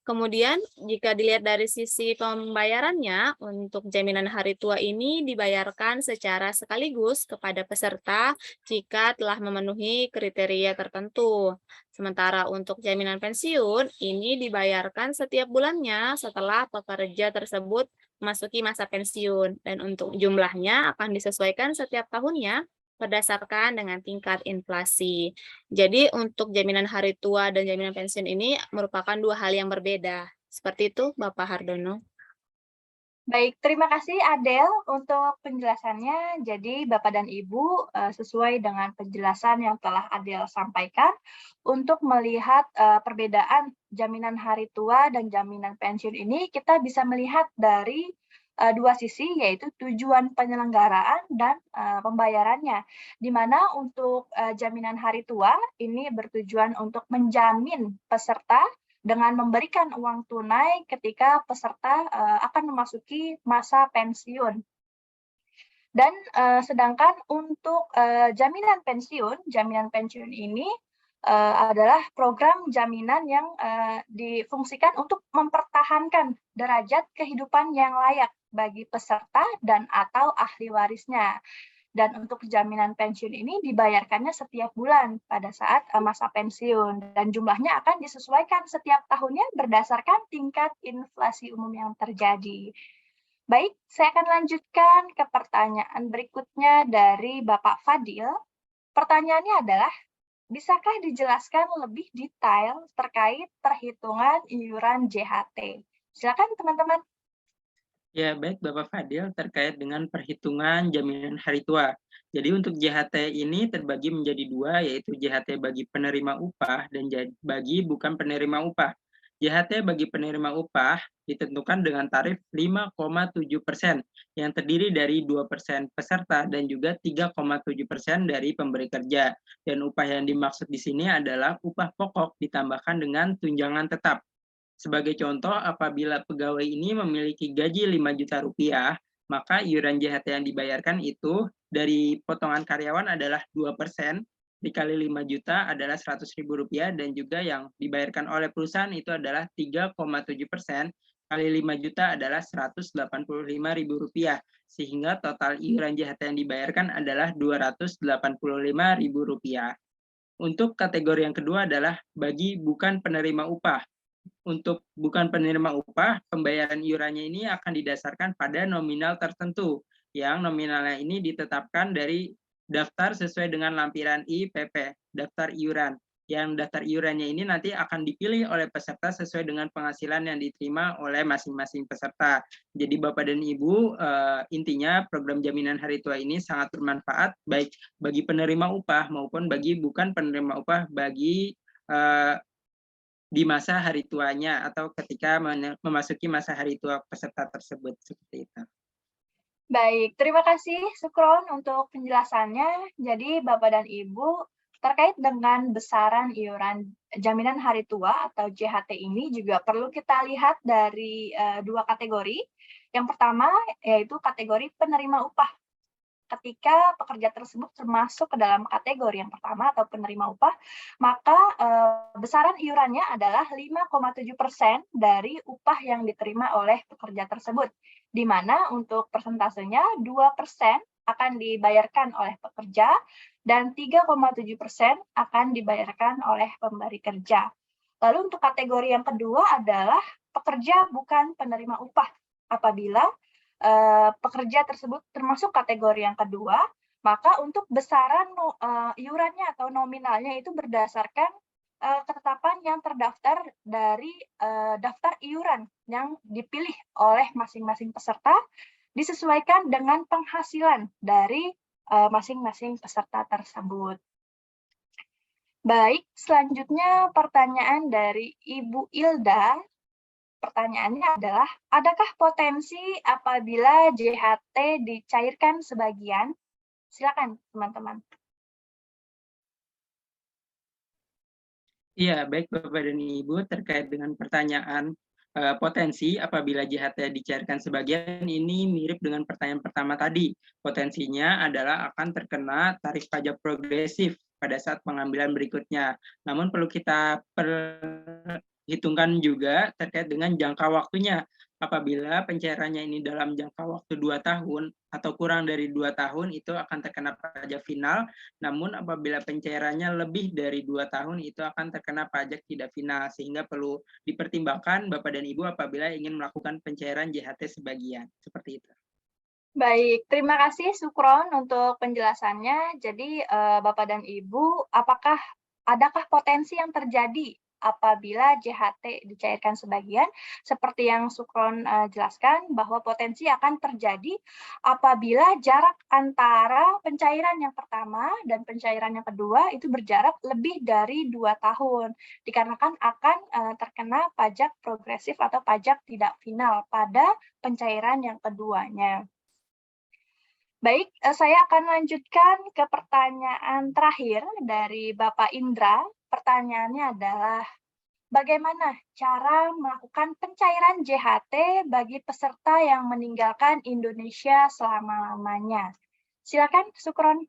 Kemudian, jika dilihat dari sisi pembayarannya, untuk jaminan hari tua ini dibayarkan secara sekaligus kepada peserta jika telah memenuhi kriteria tertentu. Sementara untuk jaminan pensiun, ini dibayarkan setiap bulannya setelah pekerja tersebut memasuki masa pensiun, dan untuk jumlahnya akan disesuaikan setiap tahunnya berdasarkan dengan tingkat inflasi. Jadi untuk jaminan hari tua dan jaminan pensiun ini merupakan dua hal yang berbeda. Seperti itu, Bapak Hardono. Baik, terima kasih Adel untuk penjelasannya. Jadi Bapak dan Ibu, sesuai dengan penjelasan yang telah Adel sampaikan, untuk melihat perbedaan jaminan hari tua dan jaminan pensiun ini, kita bisa melihat dari dua sisi, yaitu tujuan penyelenggaraan dan pembayarannya. Di mana untuk jaminan hari tua ini bertujuan untuk menjamin peserta dengan memberikan uang tunai ketika peserta akan memasuki masa pensiun. Dan sedangkan untuk jaminan pensiun ini adalah program jaminan yang difungsikan untuk mempertahankan derajat kehidupan yang layak bagi peserta dan atau ahli warisnya. Dan untuk jaminan pensiun ini dibayarkannya setiap bulan pada saat masa pensiun, dan jumlahnya akan disesuaikan setiap tahunnya berdasarkan tingkat inflasi umum yang terjadi. Baik, saya akan lanjutkan ke pertanyaan berikutnya dari Bapak Fadil. Pertanyaannya adalah, bisakah dijelaskan lebih detail terkait perhitungan iuran JHT? Silakan teman-teman. Ya, baik Bapak Fadil, terkait dengan perhitungan jaminan hari tua. Jadi untuk JHT ini terbagi menjadi dua, yaitu JHT bagi penerima upah dan bagi bukan penerima upah. JHT bagi penerima upah ditentukan dengan tarif 5,7% yang terdiri dari 2% peserta dan juga 3,7% dari pemberi kerja. Dan upah yang dimaksud di sini adalah upah pokok ditambahkan dengan tunjangan tetap. Sebagai contoh, apabila pegawai ini memiliki gaji 5 juta rupiah, maka iuran JHT yang dibayarkan itu dari potongan karyawan adalah 2%, dikali 5 juta adalah Rp100.000, dan juga yang dibayarkan oleh perusahaan itu adalah 3,7%, kali 5 juta adalah Rp185.000, sehingga total iuran JHT yang dibayarkan adalah Rp285.000. Untuk kategori yang kedua adalah bagi bukan penerima upah. Untuk bukan penerima upah, pembayaran iurannya ini akan didasarkan pada nominal tertentu, yang nominalnya ini ditetapkan dari daftar sesuai dengan lampiran IPP, daftar iuran. Yang daftar iurannya ini nanti akan dipilih oleh peserta sesuai dengan penghasilan yang diterima oleh masing-masing peserta. Jadi Bapak dan Ibu, intinya program jaminan hari tua ini sangat bermanfaat baik bagi penerima upah maupun bagi bukan penerima upah bagi di masa hari tuanya atau ketika memasuki masa hari tua peserta tersebut, seperti itu. Baik, terima kasih Sukron untuk penjelasannya. Jadi Bapak dan Ibu, terkait dengan besaran iuran jaminan hari tua atau JHT ini juga perlu kita lihat dari dua kategori. Yang pertama yaitu kategori penerima upah. Ketika pekerja tersebut termasuk ke dalam kategori yang pertama atau penerima upah, maka besaran iurannya adalah 5,7% dari upah yang diterima oleh pekerja tersebut, di mana untuk persentasenya 2% akan dibayarkan oleh pekerja dan 3,7% akan dibayarkan oleh pemberi kerja. Lalu untuk kategori yang kedua adalah pekerja bukan penerima upah. Apabila pekerja tersebut termasuk kategori yang kedua, maka untuk besaran iurannya atau nominalnya itu berdasarkan ketetapan yang terdaftar dari daftar iuran yang dipilih oleh masing-masing peserta, disesuaikan dengan penghasilan dari masing-masing peserta tersebut. Baik, selanjutnya pertanyaan dari Ibu Ilda. Pertanyaannya adalah, adakah potensi apabila JHT dicairkan sebagian? Silakan, teman-teman. Iya, baik Bapak dan Ibu, terkait dengan pertanyaan potensi apabila JHT dicairkan sebagian, ini mirip dengan pertanyaan pertama tadi. Potensinya adalah akan terkena tarif pajak progresif pada saat pengambilan berikutnya. Namun perlu kita hitungkan juga terkait dengan jangka waktunya. Apabila pencairannya ini dalam jangka waktu 2 tahun atau kurang dari 2 tahun, itu akan terkena pajak final. Namun apabila pencairannya lebih dari 2 tahun, itu akan terkena pajak tidak final. Sehingga perlu dipertimbangkan Bapak dan Ibu apabila ingin melakukan pencairan JHT sebagian. Seperti itu. Baik, terima kasih Sukron untuk penjelasannya. Jadi Bapak dan Ibu, adakah potensi yang terjadi apabila JHT dicairkan sebagian? Seperti yang Sukron jelaskan, bahwa potensi akan terjadi apabila jarak antara pencairan yang pertama dan pencairan yang kedua itu berjarak lebih dari 2 tahun. Dikarenakan akan terkena pajak progresif atau pajak tidak final pada pencairan yang keduanya. Baik, saya akan lanjutkan ke pertanyaan terakhir dari Bapak Indra. Pertanyaannya adalah, bagaimana cara melakukan pencairan JHT bagi peserta yang meninggalkan Indonesia selama-lamanya? Silakan, Sukron.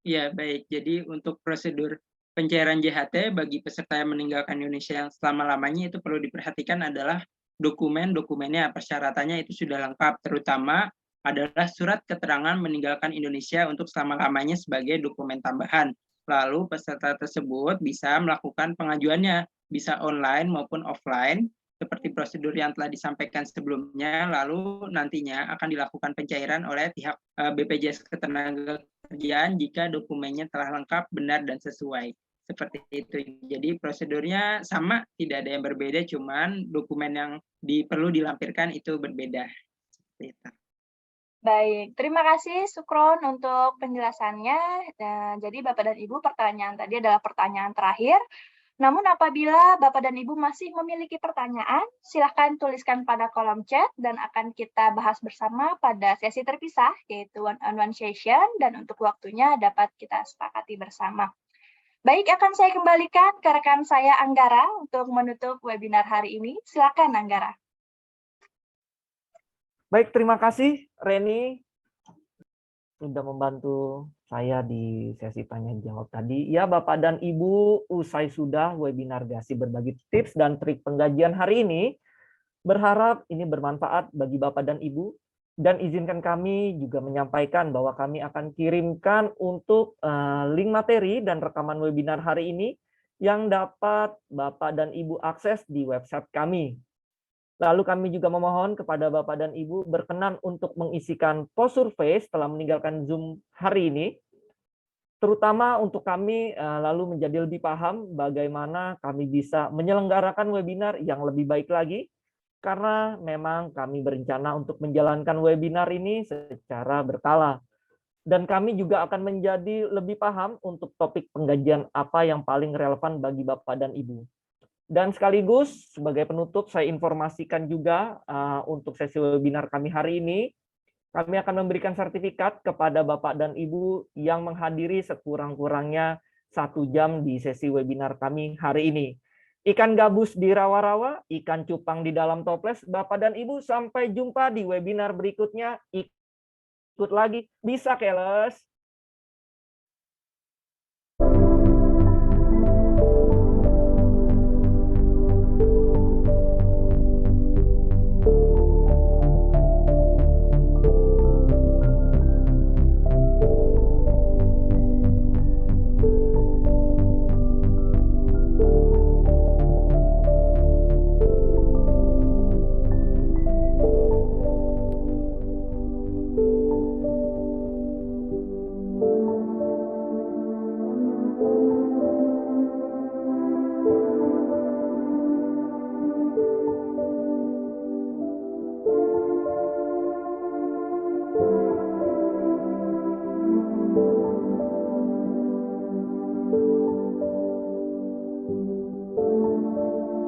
Ya, baik. Jadi untuk prosedur pencairan JHT bagi peserta yang meninggalkan Indonesia selama-lamanya itu perlu diperhatikan adalah dokumennya, persyaratannya itu sudah lengkap, terutama adalah surat keterangan meninggalkan Indonesia untuk selama-lamanya sebagai dokumen tambahan. Lalu peserta tersebut bisa melakukan pengajuannya, bisa online maupun offline, seperti prosedur yang telah disampaikan sebelumnya, lalu nantinya akan dilakukan pencairan oleh pihak BPJS Ketenagakerjaan jika dokumennya telah lengkap, benar, dan sesuai. Seperti itu. Jadi prosedurnya sama, tidak ada yang berbeda, cuman dokumen yang perlu dilampirkan itu berbeda. Seperti itu. Baik, terima kasih Sukron untuk penjelasannya. Jadi Bapak dan Ibu, pertanyaan tadi adalah pertanyaan terakhir. Namun apabila Bapak dan Ibu masih memiliki pertanyaan, silahkan tuliskan pada kolom chat dan akan kita bahas bersama pada sesi terpisah, yaitu one-on-one session, dan untuk waktunya dapat kita sepakati bersama. Baik, akan saya kembalikan ke rekan saya Anggara untuk menutup webinar hari ini. Silakan Anggara. Baik, terima kasih Reni sudah membantu saya di sesi tanya jawab tadi. Ya, Bapak dan Ibu, usai sudah webinar Gasi berbagi tips dan trik penggajian hari ini. Berharap ini bermanfaat bagi Bapak dan Ibu Dan izinkan kami juga menyampaikan bahwa kami akan kirimkan untuk link materi dan rekaman webinar hari ini yang dapat Bapak dan Ibu akses di website kami. Lalu kami juga memohon kepada Bapak dan Ibu berkenan untuk mengisikan post survei setelah meninggalkan Zoom hari ini, terutama untuk kami lalu menjadi lebih paham bagaimana kami bisa menyelenggarakan webinar yang lebih baik lagi, karena memang kami berencana untuk menjalankan webinar ini secara berkala. Dan kami juga akan menjadi lebih paham untuk topik pengkajian apa yang paling relevan bagi Bapak dan Ibu. Dan sekaligus sebagai penutup saya informasikan juga untuk sesi webinar kami hari ini, kami akan memberikan sertifikat kepada Bapak dan Ibu yang menghadiri sekurang-kurangnya 1 jam di sesi webinar kami hari ini. Ikan gabus di rawa-rawa, ikan cupang di dalam toples. Bapak dan Ibu, sampai jumpa di webinar berikutnya. Ikut lagi, bisa keles.